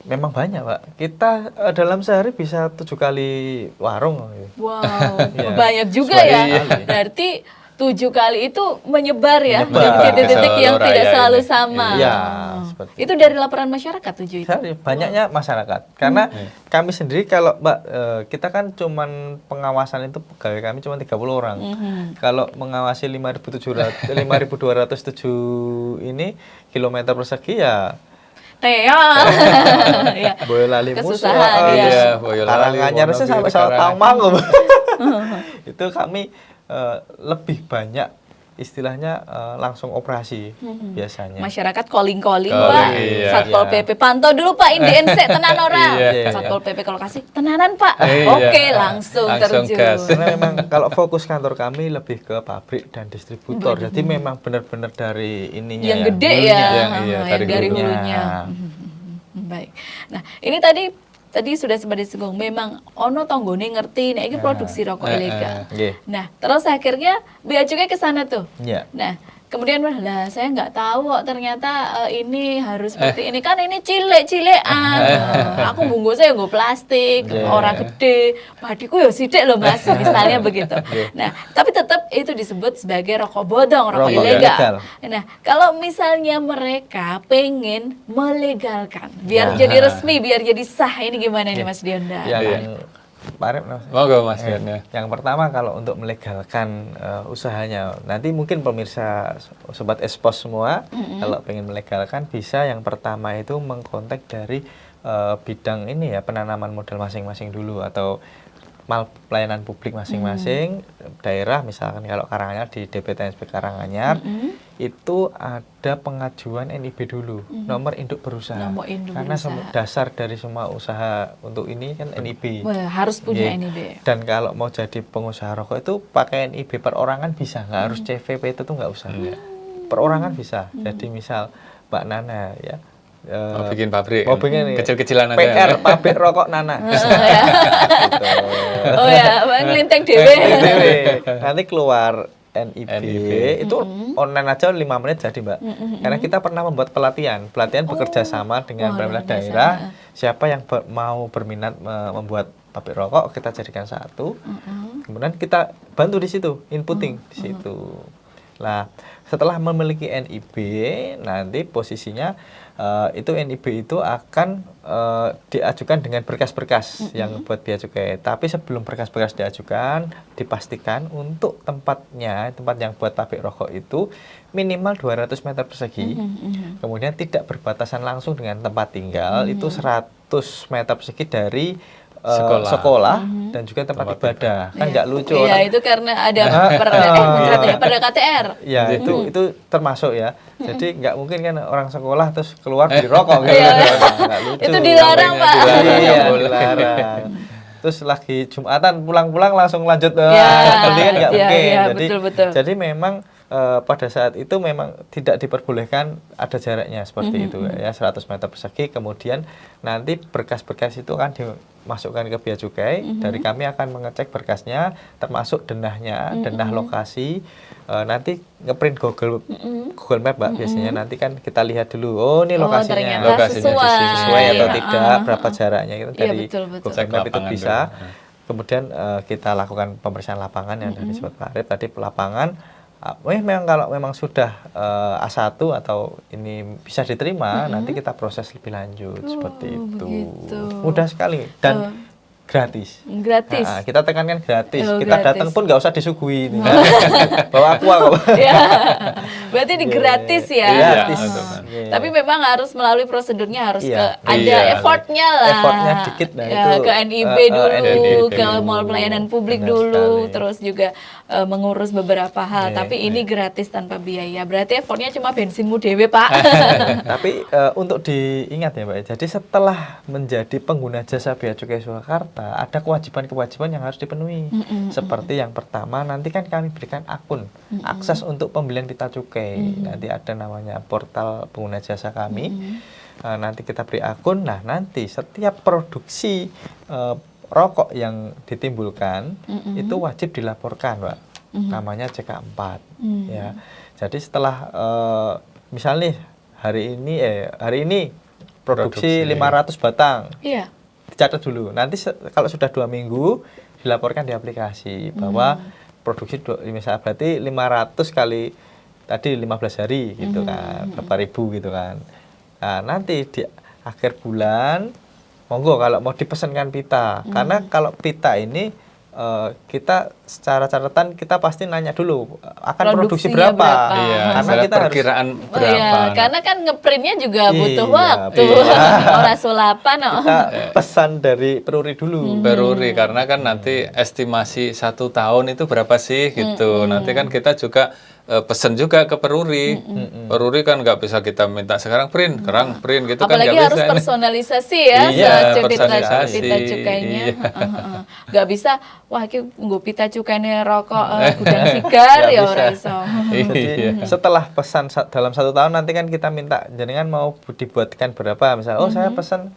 memang banyak, Pak. Kita dalam sehari bisa 7 kali warung. Wow, Iya. banyak juga Banyak ya. sekali. Berarti 7 kali itu menyebar ya, Menyebar. di titik-titik yang Seluruh tidak raya selalu ini. sama. Iya, Oh. seperti Itu dari laporan masyarakat 7 itu. Sehari, banyaknya masyarakat. Karena kami sendiri kalau Mbak, kita kan cuman pengawasan itu pegawai kami cuma 30 orang. Kalau mengawasi 5.207 ini kilometer persegi ya Tea. Ya. Boyolali Musuh, Kesusahan, iya. Iya, Boyolali, Karanganyar sih sampai Wonogiri, Tawangmangu. Itu kami lebih banyak istilahnya langsung operasi biasanya. Masyarakat calling-calling, Calling, Pak. iya. Satpol Iya. PP pantau dulu Pak Indien sek tenan ora. Iya. Satpol PP kalau kasih tenanan Pak. Iya. Oke, langsung Langsung terjun. gas. Karena memang kalau fokus kantor kami lebih ke pabrik dan distributor. Jadi memang benar-benar dari ininya Yang ya, gede hulunya. ya, Iya, yang dari hulunya. hulunya. Baik. Nah, ini tadi sudah sempat disinggung, memang ono tonggone ngerti nek iki produksi rokok ilegal. Nggih. Nah, terus akhirnya Bea Cukai ke sana tuh. Iya. Nah, kemudian lah saya nggak tahu kok ternyata ini harus seperti ini kan ini cilik-cilekan. Aku bungkusnya nggo plastik, Yeah. orang gede, padiku ya sithik loh Mas, misalnya begitu. Nah, tapi tetap itu disebut sebagai rokok bodong, rokok Rokok ilegal. ilegal. Nah, kalau misalnya mereka pengen melegalkan, biar Nah. jadi resmi, biar jadi sah, ini gimana nih Mas Dionda? Yang Pak Mas. Monggo Mas Dian. Yang pertama kalau untuk melegalkan usahanya, nanti mungkin pemirsa sobat Espos semua kalau pengen melegalkan bisa yang pertama itu mengkontak dari bidang ini ya, penanaman modal masing-masing dulu atau pelayanan publik masing-masing daerah, misalkan kalau Karanganyar di DPTNSP Karanganyar itu ada pengajuan NIB dulu, nomor induk berusaha. Nomor induk Karena berusaha. dasar dari semua usaha untuk ini kan NIB. Wah, harus punya Nggih. NIB. Dan kalau mau jadi pengusaha rokok itu pakai NIB perorangan bisa, nggak harus CVP itu tuh nggak usah. Perorangan bisa. Jadi misal Mbak Nana ya. Mau bikin pabrik. Mau bikin kecil-kecilan aja. PR pabrik rokok Nana. Gitu. Oh ya, ngelinteng dewe. Nanti keluar NIB, NIB. itu online aja 5 menit jadi Mbak. Karena kita pernah membuat pelatihan bekerja sama dengan Wah, pemerintah luar biasa. daerah. Siapa yang mau berminat membuat pabrik rokok kita jadikan satu. Kemudian kita bantu di situ, inputting di situ. Nah, setelah memiliki NIB, nanti posisinya itu NIB itu akan diajukan dengan berkas-berkas yang buat Bea Cukai. Tapi sebelum berkas-berkas diajukan, dipastikan untuk tempat yang buat pabrik rokok itu minimal 200 meter persegi. Kemudian tidak berbatasan langsung dengan tempat tinggal, itu 100 meter persegi dari sekolah dan juga tempat ibadah. Kan nggak lucu Iya, orang. itu karena ada pada KTR. Ya, itu termasuk ya. Jadi nggak mungkin kan orang sekolah terus keluar di rokok gitu. Iya. Nggak lucu. Itu dilarang, Pak. Iya, dilarang. Terus lagi Jumatan pulang-pulang langsung lanjut Iya, seperti kan nggak iya, mungkin. iya, Jadi betul. jadi memang pada saat itu memang tidak diperbolehkan ada jaraknya seperti itu ya, 100 meter persegi. Kemudian nanti berkas-berkas itu akan dimasukkan ke Bea Cukai. Dari kami akan mengecek berkasnya, termasuk denahnya, denah lokasi. Nanti ngeprint Google Map Mbak, biasanya nanti kan kita lihat dulu, oh ini lokasinya, ternyata Lokasinya di sini. sesuai atau Iya, tidak, berapa jaraknya itu Iya, dari betul. Google Cek Map itu lapangan bisa. dulu. Kemudian kita lakukan pemeriksaan lapangan yang dari Sobat Pak Arif tadi, lapangan memang kalau memang sudah A1 atau ini bisa diterima, nanti kita proses lebih lanjut seperti itu. Begitu. Mudah sekali dan gratis. Gratis. Nah, kita tekankan gratis. Oh, Kita gratis. datang pun nggak usah disuguhi. Bawa aqua kok. Ya. Berarti ini gratis ya. Iya, gratis. Iya. Tapi memang harus melalui prosedurnya, harus Iya. ada Iya. effortnya lah. Effortnya dikit, nah Ya, itu, ke NIB dulu, NIB ke dulu. mall pelayanan publik Benar dulu, sekali. terus juga mengurus beberapa hal. Iya, Tapi ini gratis tanpa biaya. Berarti effortnya cuma bensinmu dewe, Pak. Tapi untuk diingat ya Mbak, jadi setelah menjadi pengguna jasa Bea Cukai Surakarta, ada kewajiban-kewajiban yang harus dipenuhi. Seperti yang pertama, nanti kan kami berikan akun, akses untuk pembelian pita cukai. Nanti ada namanya portal pengguna jasa kami. Nanti kita beri akun, nah nanti setiap produksi rokok yang ditimbulkan, itu wajib dilaporkan Mbak. Namanya CK4. Ya. Jadi setelah misalnya hari ini produksi 500 batang, Iya. dicatat dulu. Nanti kalau sudah 2 minggu dilaporkan di aplikasi bahwa produksi misalnya berarti 500 kali tadi 15 hari gitu kan, berapa ribu gitu kan. Nah, nanti di akhir bulan monggo kalau mau dipesankan pita. Karena kalau pita ini kita secara catatan kita pasti nanya dulu akan produksi Produksinya berapa. berapa. Iya, Karena misalnya kita harus perkiraan Oh berapa. iya, karena kan ngeprintnya juga butuh Iya, waktu. iya. Ora sulapan. kita pesan dari peruri dulu. Peruri, karena kan nanti estimasi 1 tahun itu berapa sih gitu. Nanti kan kita juga pesen juga ke peruri. Peruri kan nggak bisa kita minta sekarang print gitu kan Apalagi nggak harus bisa. ini. personalisasi ya, Iya, pita personalisasi. cukainya. Iya. Nggak bisa, wah iki nggo pita cukainya rokok gudang sigar Nggak ya bisa. ora iso. Jadi setelah pesan dalam 1 tahun nanti kan kita minta jenengan mau dibuatkan berapa, misalnya saya pesan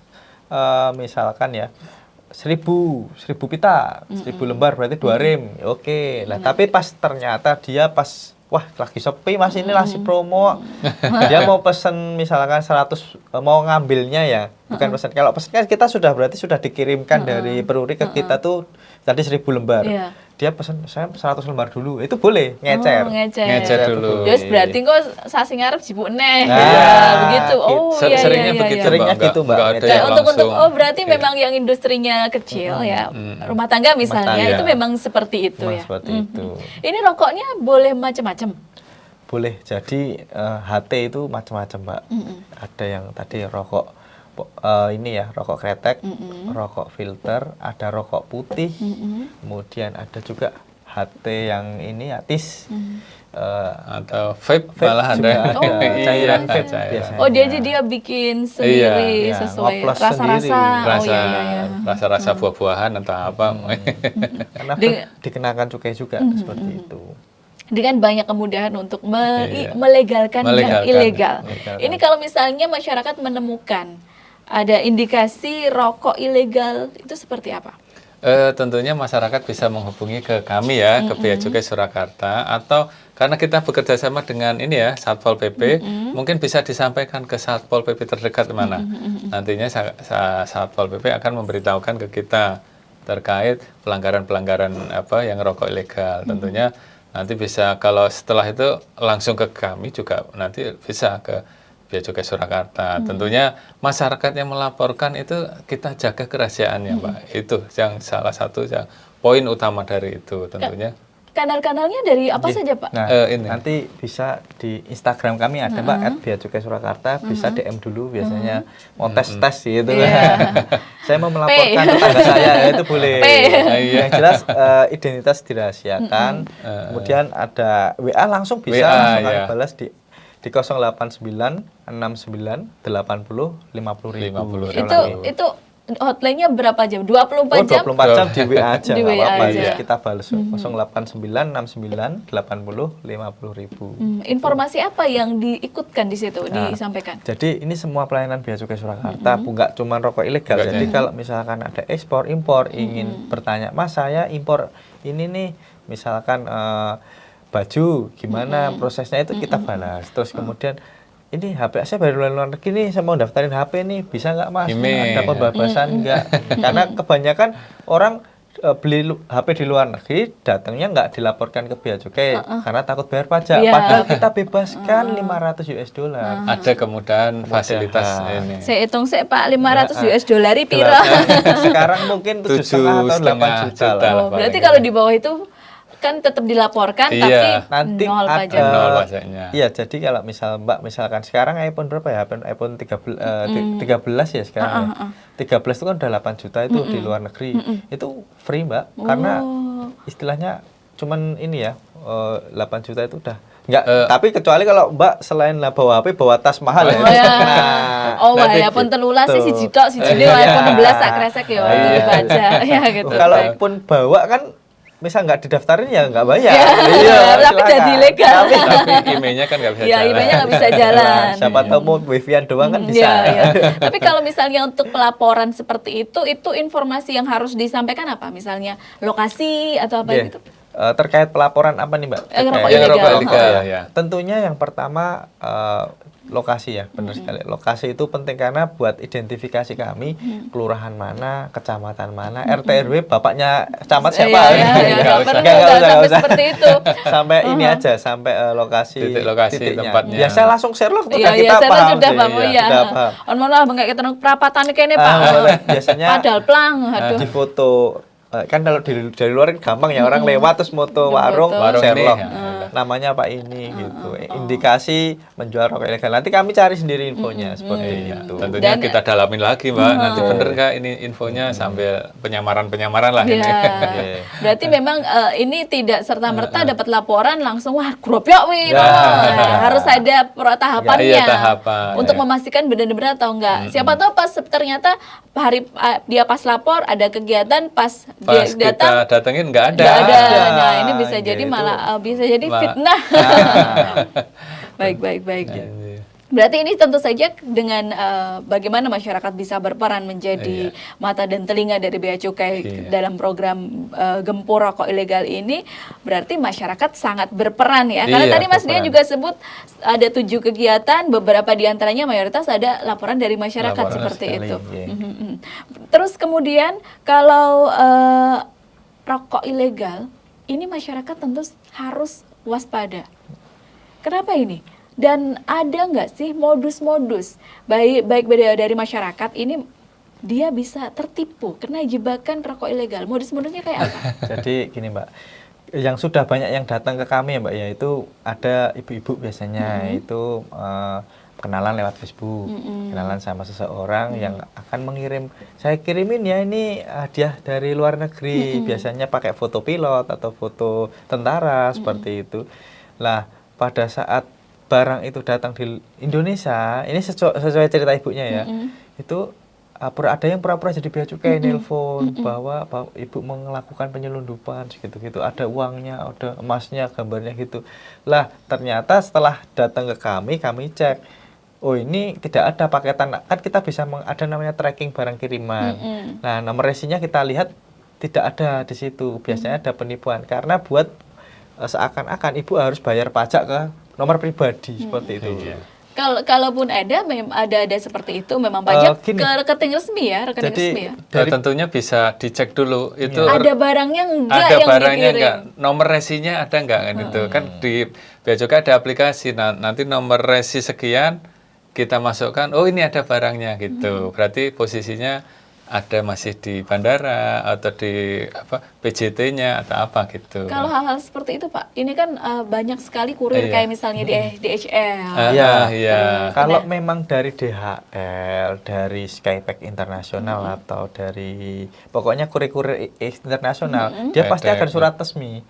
misalkan ya 1000 pita, 1000 lembar berarti 2 rem. Oke. Nah, tapi pas ternyata dia pas wah lagi sepi Mas ini lagi promo. Dia mau pesen misalkan 100 mau ngambilnya ya, bukan pesan. Kalau pesan kan kita sudah berarti sudah dikirimkan dari peruri ke kita tuh tadi 1000 lembar. Iya. Dia pesan saya 100 lembar dulu. Itu boleh ngecer. Oh, ngecer. Ngecer dulu. Terus berarti kok sasi ngarep jibuk neh. Nah, Ya, begitu. gitu. Oh iya Seringnya iya, begitu, iya. Seringnya Mbak. gitu, Mbak. Nggak ada Ngecer. yang Untuk langsung. berarti memang yang industrinya kecil ya, rumah tangga misalnya tangga. itu memang seperti itu Memang ya. seperti itu. Ini rokoknya boleh macam-macam. Boleh. Jadi HT itu macam-macam, Mbak. Ada yang tadi rokok ini ya, rokok kretek, rokok filter, ada rokok putih. Kemudian ada juga HT yang ini atis. Atau vape malah juga ada. ada. Cairan vape cairan. biasanya. Oh dia jadi dia bikin sendiri Iya, sesuai ngoplos rasa-rasa. sendiri. Oh Rasa iya iya. iya. rasa buah-buahan atau apa. Karena Di- dikenakan cukai juga seperti itu. Dengan banyak kemudahan untuk Iya. melegalkan yang Melegalkan. ilegal. Melegalkan. Ini kalau misalnya masyarakat menemukan ada indikasi rokok ilegal itu seperti apa? Tentunya masyarakat bisa menghubungi ke kami ya, ke Bea Cukai Surakarta, atau karena kita bekerja sama dengan ini ya, Satpol PP, mungkin bisa disampaikan ke Satpol PP terdekat mana. Nantinya Satpol PP akan memberitahukan ke kita terkait pelanggaran-pelanggaran apa yang rokok ilegal. Tentunya nanti bisa, kalau setelah itu langsung ke kami juga nanti bisa ke Bea Cukai Surakarta. Tentunya masyarakat yang melaporkan itu kita jaga kerahasiaannya, Mbak. Itu yang salah satu yang poin utama dari itu tentunya. Kanal-kanalnya dari apa saja, Pak? Nah, Ini. nanti bisa di Instagram kami ada Mbak @beacukai-surakarta, bisa DM dulu biasanya mau tes gitu. Saya mau melaporkan tetangga saya, itu boleh. Yang jelas identitas dirahasiakan. Kemudian ada WA langsung bisa WA, langsung kami ya. balas di 089 69 80 50 ribu. Itu hotline-nya berapa jam? 24 jam? 24 jam di WA aja, Di nggak WA apa-apa. aja. Ya, kita balas 089 69 80 50 ribu. Informasi apa yang diikutkan di situ, disampaikan? Jadi ini semua pelayanan Bea Cukai Surakarta, nggak cuma rokok ilegal. Nggak, Jadi ya. kalau misalkan ada ekspor, impor, ingin bertanya, Mas saya impor ini nih, misalkan baju, gimana prosesnya itu kita balas. Terus kemudian ini HP saya baru dari luar negeri nih, saya mau daftarin HP nih, bisa nggak Mas? Email. Ada pembebasan nggak? Karena kebanyakan orang beli HP di luar negeri, datangnya nggak dilaporkan ke bea cukai karena takut bayar pajak. Iya. Padahal kita bebaskan $500. Ada kemudahan fasilitas ini. Saya hitung sih Pak, $500 piro. Sekarang mungkin 7,5 atau 8 juta lah. Oh, berarti kalau di bawah itu kan tetap dilaporkan Iya. tapi Nanti nol ada- pajak. Nol pajaknya. Iya, jadi kalau misalkan sekarang iPhone berapa ya? iPhone 13 ya sekarang ya. 13 itu kan udah 8 juta itu di luar negeri. Itu free, Mbak. Karena Oh. istilahnya cuman ini ya, 8 juta itu udah enggak, tapi kecuali kalau Mbak selain bawa HP bawa tas mahal ya. Oh ya. Nah, Oh, nanti ya pun telulas sih gitu. siji tok, siji dhewe Iya. iPhone 11 sak kresek ya waktu Iya. dibaca. Ya gitu. Kalau Baik. pun bawa kan misal nggak didaftarin ya nggak bayar. Iya, tapi silakan. jadi ilegal. Tapi emailnya kan nggak bisa Iya, jalan. emailnya nggak bisa jalan. Nah, siapa tahu mau wifi-an doang kan bisa. Iya, iya. Tapi kalau misalnya untuk pelaporan seperti itu informasi yang harus disampaikan apa? Misalnya lokasi atau apa Iya. gitu? Terkait pelaporan apa nih Mbak? Rokok Terkait- Yang rokok ilegal. ilegal Iya. ya. Tentunya yang pertama lokasi ya, benar sekali. Lokasi itu penting karena buat identifikasi kami, kelurahan mana, kecamatan mana, RT RW, bapaknya camat siapa? Iya, iya, iya. Nggak Nggak usah. perlu, Nggak nggak usah, sampai usah. seperti itu. Sampai ini aja, sampai lokasi Titik lokasi titiknya. tempatnya. Biasa langsung Sherlock tuh Iya, udah iya, kita saya paham. sudah sih, paham, oh iya. Sudah paham. On mana abang kayak ketemu perapatan kene Pak. Biasanya Padahal plang, aduh. di foto kan kalau dari luar kan gampang ya orang lewat terus moto warung Warung ini, Sherlock ya. namanya Pak ini gitu, indikasi menjual rokok ilegal. Nanti kami cari sendiri infonya seperti Iya, itu. tentunya Dan- kita dalamin lagi Mbak. Nanti bener nggak ini infonya sambil penyamaran-penyamaran lah ini. Iya. Berarti memang ini tidak serta merta dapat laporan langsung wah gropyok wih. Ya. Nah, harus ada tahapannya Iya, tahapan, untuk ya. memastikan benar-benar atau enggak. Siapa tahu pas ternyata hari dia pas lapor ada kegiatan pas Pas dia datang kita datengin nggak ada. nggak ada. Ada. Nah, ini bisa Ya, jadi itu. malah bisa jadi Ma- fitnah. Nah, Baik, baik, baik. Iya. Berarti ini tentu saja dengan bagaimana masyarakat bisa berperan menjadi mata dan telinga dari Bea Cukai Iya. dalam program Gempur Rokok Ilegal ini, berarti masyarakat sangat berperan ya. Karena Iya, tadi Mas Dian berperan. juga sebut ada 7 kegiatan, beberapa diantaranya mayoritas ada laporan dari masyarakat Laporan seperti sekali, itu. iya. Mhm. Terus kemudian kalau rokok ilegal, ini masyarakat tentu harus waspada. Kenapa ini? Dan ada nggak sih modus-modus baik dari masyarakat ini dia bisa tertipu kena jebakan rokok ilegal? Modus-modusnya kayak apa? jadi gini Mbak, yang sudah banyak yang datang ke kami ya Mbak ya, itu ada ibu-ibu biasanya itu kenalan lewat Facebook, kenalan sama seseorang yang akan mengirim, saya kirimin ya ini hadiah dari luar negeri, biasanya pakai foto pilot atau foto tentara seperti itu. Lah pada saat barang itu datang di Indonesia, ini sesuai cerita ibunya ya, itu ada yang pura-pura jadi bea cukai, nelpon bahwa ibu melakukan penyelundupan gitu-gitu, ada uangnya, ada emasnya, gambarnya gitu. Lah ternyata setelah datang ke kami cek, oh ini tidak ada paketan, kan kita bisa ada namanya tracking barang kiriman. Nah nomor resinya kita lihat tidak ada di situ, biasanya ada penipuan karena buat seakan-akan ibu harus bayar pajak ke nomor pribadi seperti itu. Iya. Kalaupun ada seperti itu memang pajak Gini. ke rekening resmi ya, rekening Jadi resmi ya. Tentunya bisa dicek dulu itu Ada barangnya enggak ada yang barangnya dikirim? enggak, nomor resinya ada enggak kan itu kan di Bea Cukai ada aplikasi. Nah, nanti nomor resi sekian kita masukkan, oh ini ada barangnya gitu. Berarti posisinya ada masih di bandara atau di PJT-nya atau apa gitu. Kalau hal-hal seperti itu Pak, ini kan banyak sekali kurir Iya. kayak misalnya di DHL. Iya. Iya. Kalau memang dari DHL, dari Skypack Internasional atau dari pokoknya kurir-kurir internasional, dia pasti PT. akan surat resmi.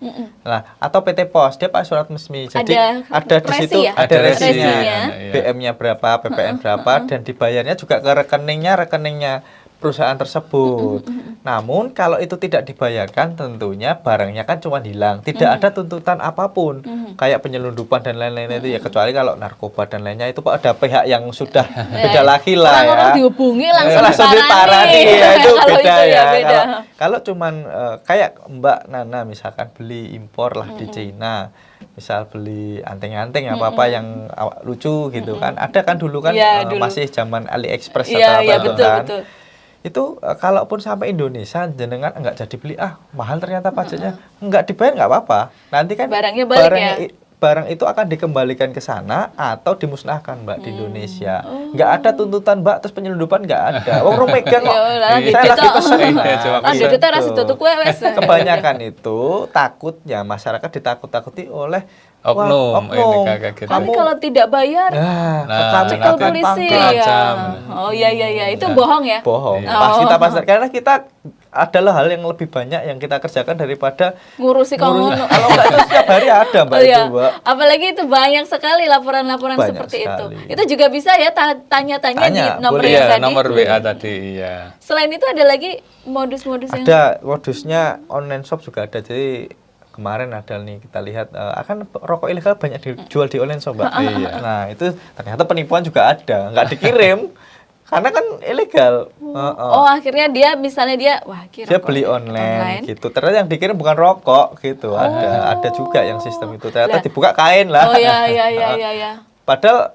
Nah, atau PT Pos, dia pakai surat resmi. Jadi ada di resi situ ya? ada resinya. resinya, Iya. BM-nya berapa, PPN berapa, dan dibayarnya juga ke rekeningnya perusahaan tersebut. Namun kalau itu tidak dibayarkan, tentunya barangnya kan cuma hilang, tidak ada tuntutan apapun, kayak penyelundupan dan lain-lain itu ya, kecuali kalau narkoba dan lainnya itu ada pihak yang sudah beda lagi lah ya. Orang-orang dihubungi langsung Langsung diparani ya, itu Kalau beda itu ya. beda. Kalau cuman kayak Mbak Nana misalkan beli impor lah di Cina, misal beli anting-anting apa-apa yang lucu gitu kan, ada kan dulu kan Iya, dulu. masih zaman AliExpress Iya, atau apa iya itu betul kan. betul. itu kalaupun sampai Indonesia jenengan enggak jadi beli, mahal ternyata pajaknya, enggak dibayar enggak apa-apa. Nanti kan Barangnya balik ya? barang itu akan dikembalikan ke sana atau dimusnahkan Mbak di Indonesia. Enggak ada tuntutan Mbak terus penyelundupan enggak ada. Wong rong megang kok. Saya lagi pesen. Itu rasa tutup wes. Kebanyakan itu takutnya masyarakat ditakut-takuti oleh oknum ini kayak gitu. Tapi kalau tidak bayar, cekel polisi ya. Oh iya, itu bohong ya? Bohong. Pas kita pasar karena kita adalah hal yang lebih banyak yang kita kerjakan daripada ngurusi kamu. Kalau enggak itu setiap hari ada Mbak itu Mbak. Apalagi itu banyak sekali laporan-laporan seperti sekali. itu juga bisa ya tanya-tanya di nomor yang tadi. Nomor WA tadi iya. Selain itu ada lagi modus-modus yang ada modusnya online shop juga ada. Jadi kemarin ada nih kita lihat akan rokok ilegal banyak dijual di online shop Mbak. Iya. Nah itu ternyata penipuan juga ada, nggak dikirim karena kan ilegal. Oh akhirnya dia misalnya dia dia beli online gitu. Ternyata yang dikirim bukan rokok gitu. Ada juga yang sistem itu. Ternyata dibuka kain lah. Oh iya. Padahal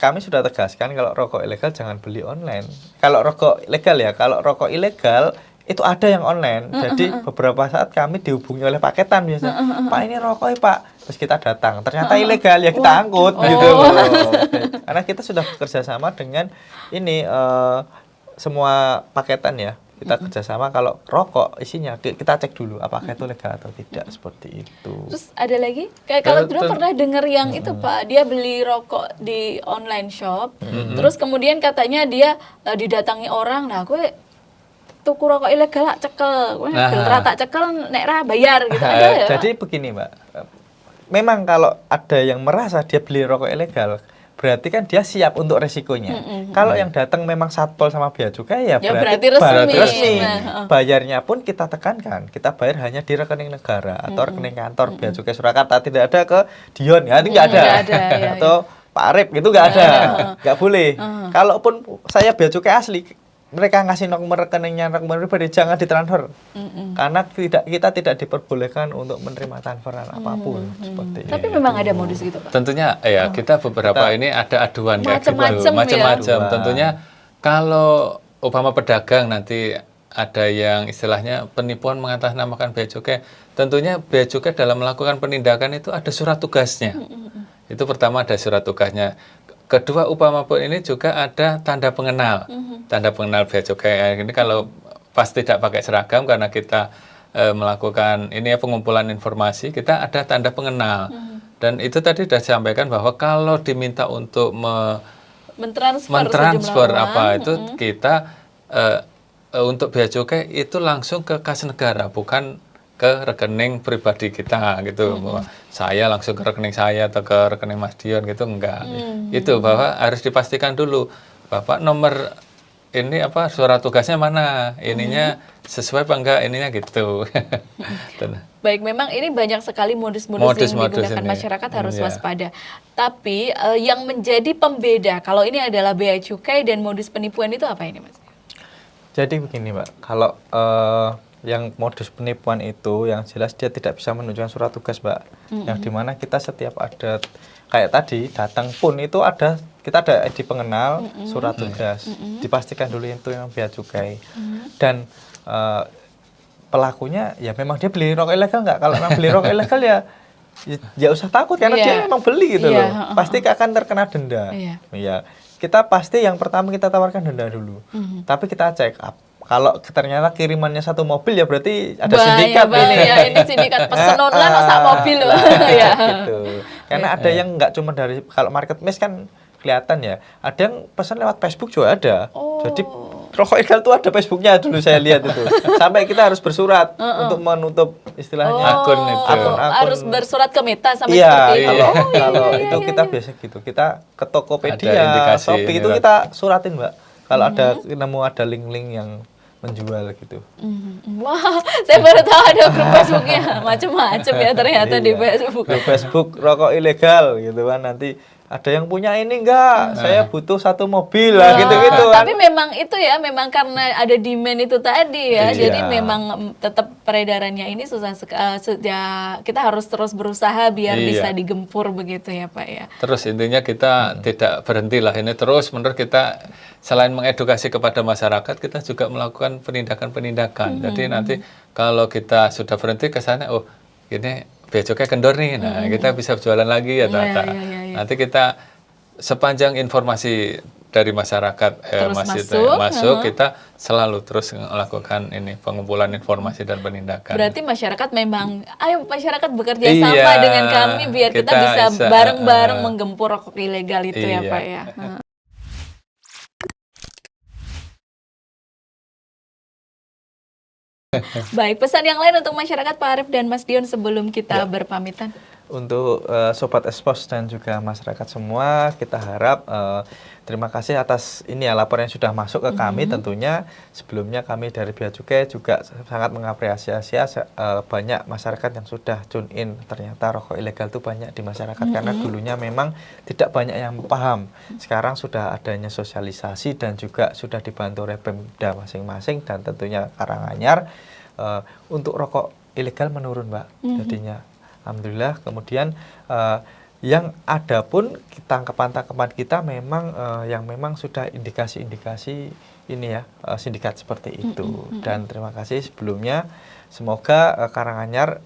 kami sudah tegaskan kalau rokok ilegal jangan beli online. Kalau rokok legal ya, kalau rokok ilegal itu ada yang online. Jadi beberapa saat kami dihubungi oleh paketan biasanya. Pak ini rokok ya Pak. Terus kita datang. Ternyata ilegal ya kita angkut gitu loh. Karena kita sudah bekerja sama dengan ini semua paketan ya. Kita kerjasama kalau rokok isinya kita cek dulu apakah itu legal atau tidak seperti itu. Terus ada lagi kayak kalau dulu pernah dengar yang itu Pak, dia beli rokok di online shop, terus kemudian katanya dia didatangi orang, nah gue tuku rokok ilegal lah cekel, gue rata cekel nek ra bayar gitu ada ya. Jadi begini Mbak, memang kalau ada yang merasa dia beli rokok ilegal berarti kan dia siap untuk resikonya. Kalau yang datang memang satpol sama bea cukai ya berarti resmi. Bayarnya pun kita tekankan, kita bayar hanya di rekening negara atau rekening kantor bea cukai Surakarta, tidak ada ke Dion ya, itu nggak ada. Atau Pak Arif gitu nggak ada, nggak boleh. Kalaupun saya bea cukai asli, mereka ngasih nomor rekeningnya, nomor pribadi jangan ditransfer. Karena kita tidak diperbolehkan untuk menerima transferan apapun seperti itu. Tapi memang ada modus gitu Pak. Tentunya ya kita beberapa ini ada aduan kayak gitu. Macam-macam. Tentunya kalau umpama pedagang nanti ada yang istilahnya penipuan mengatasnamakan bea cukai, tentunya bea cukai dalam melakukan penindakan itu ada surat tugasnya. Itu pertama ada surat tugasnya. Kedua, upama pun ini juga ada tanda pengenal. Tanda pengenal bea cukai. Ini kalau pas tidak pakai seragam karena kita melakukan ini ya pengumpulan informasi, kita ada tanda pengenal. Dan itu tadi sudah disampaikan bahwa kalau diminta untuk mentransfer apa itu kita untuk bea cukai itu langsung ke kas negara, bukan ke rekening pribadi kita gitu. Bahwa saya langsung ke rekening saya atau ke rekening Mas Dion gitu enggak. Itu bahwa harus dipastikan dulu Bapak nomor ini apa surat tugasnya mana, ininya sesuai apa enggak ininya gitu. Baik, memang ini banyak sekali modus-modus yang digunakan ini. Masyarakat harus waspada. Tapi yang menjadi pembeda kalau ini adalah bea cukai dan modus penipuan itu apa ini Mas? Jadi begini Mbak, kalau yang modus penipuan itu yang jelas dia tidak bisa menunjukkan surat tugas Mbak. Yang dimana kita setiap ada kayak tadi datang pun itu ada kita ada ID pengenal, surat tugas. Dipastikan dulu itu yang bea cukai. Dan pelakunya ya memang dia beli rokok ilegal nggak? Kalau memang beli rokok ilegal ya usah takut karena dia memang beli gitu loh. Pasti akan terkena denda. Iya. Kita pasti yang pertama kita tawarkan denda dulu. Tapi kita cek kalau ternyata kirimannya satu mobil ya berarti ada sindikat ini. Ya, ini sindikat pesen online sak mobil loh. Ya. Gitu. Karena ada yang nggak cuma dari kalau marketplace kan kelihatan ya. Ada yang pesan lewat Facebook juga ada. Jadi rokok ilegal tuh ada Facebooknya dulu saya lihat itu. Sampai kita harus bersurat untuk menutup istilahnya akun itu. Akun. Harus bersurat ke Meta sampai seperti itu. Kalau itu kita biasa gitu. Kita ke Tokopedia, Shopee itu kita suratin Mbak. Kalau ada link-link yang menjual gitu. Wah, saya baru tahu ada grup Facebooknya. Macam-macam ya ternyata di Facebook. Grup Facebook rokok ilegal gitu kan nanti ada yang punya ini enggak, saya butuh 1 mobil lah, gitu-gitu kan. Tapi memang itu ya, memang karena ada demand itu tadi ya, Iya. jadi memang tetap peredarannya ini susah ya, kita harus terus berusaha biar Iya. bisa digempur begitu ya Pak ya. Terus intinya kita tidak berhenti lah ini terus menurut kita selain mengedukasi kepada masyarakat kita juga melakukan penindakan-penindakan. Jadi nanti kalau kita sudah berhenti ke sana, oh ini bea cukai kendor nih, nah kita bisa jualan lagi ya Tata. Iya. Nanti kita sepanjang informasi dari masyarakat Terus masuk, kita selalu terus melakukan ini pengumpulan informasi dan penindakan. Berarti masyarakat memang, ayo masyarakat bekerja Iya, sama dengan kami biar kita kita bisa bisa, bareng-bareng menggempur rokok ilegal itu ya Iya. Pak ya. Baik, pesan yang lain untuk masyarakat Pak Arief dan Mas Dion sebelum kita berpamitan. Untuk Sobat Expos dan juga masyarakat semua, kita harap terima kasih atas ini ya laporan yang sudah masuk ke kami. Tentunya sebelumnya kami dari Bea Cukai juga sangat mengapresiasi banyak masyarakat yang sudah tune in. Ternyata rokok ilegal itu banyak di masyarakat karena dulunya memang tidak banyak yang paham. Sekarang sudah adanya sosialisasi dan juga sudah dibantu oleh Pemda masing-masing dan tentunya Karanganyar untuk rokok ilegal menurun, Mbak. Jadinya alhamdulillah. Kemudian yang ada pun tangkapan-tangkapan kita memang yang memang sudah indikasi-indikasi ini ya sindikat seperti itu. Dan terima kasih sebelumnya. Semoga Karanganyar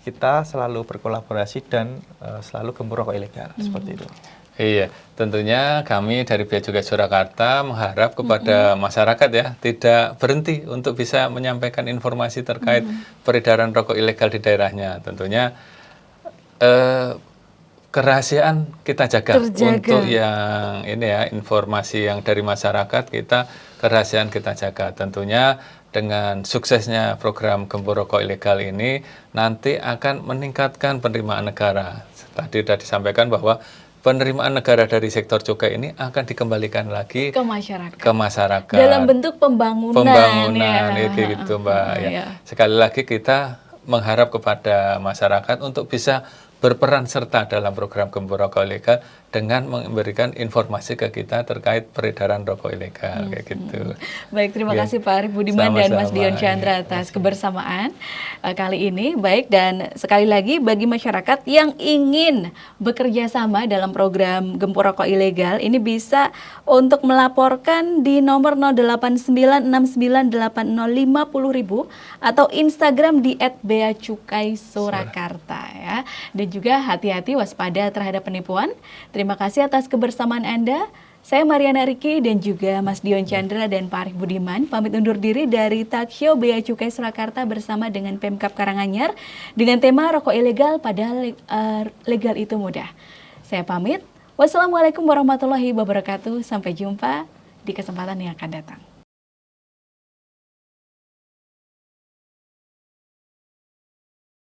kita selalu berkolaborasi dan selalu gempur rokok ilegal seperti itu. Iya, tentunya kami dari Bea Cukai Surakarta mengharap kepada masyarakat ya tidak berhenti untuk bisa menyampaikan informasi terkait peredaran rokok ilegal di daerahnya. Tentunya kerahasiaan kita jaga untuk yang ini ya informasi yang dari masyarakat kita kerahasiaan kita jaga. Tentunya dengan suksesnya program gempur rokok ilegal ini nanti akan meningkatkan penerimaan negara. Tadi sudah disampaikan bahwa penerimaan negara dari sektor cukai ini akan dikembalikan lagi ke masyarakat Dalam bentuk pembangunan ya, gitu Mbak. Ya. Sekali lagi kita mengharap kepada masyarakat untuk bisa berperan serta dalam program gempur rokok ilegal dengan memberikan informasi ke kita terkait peredaran rokok ilegal kayak gitu. Baik, terima kasih Pak Arief Budiman dan Mas Dion Chandra atas kebersamaan kali ini. Baik, dan sekali lagi bagi masyarakat yang ingin bekerja sama dalam program gempur rokok ilegal ini bisa untuk melaporkan di nomor 089698050000 atau Instagram di @beacukaisurakarta ya. Dan juga hati-hati waspada terhadap penipuan. Terima kasih atas kebersamaan Anda. Saya Mariana Riki dan juga Mas Dion Chandra dan Pak Arief Budiman pamit undur diri dari Talkshow Bea Cukai Surakarta bersama dengan Pemkab Karanganyar dengan tema rokok ilegal padahal legal itu mudah. Saya pamit. Wassalamualaikum warahmatullahi wabarakatuh. Sampai jumpa di kesempatan yang akan datang.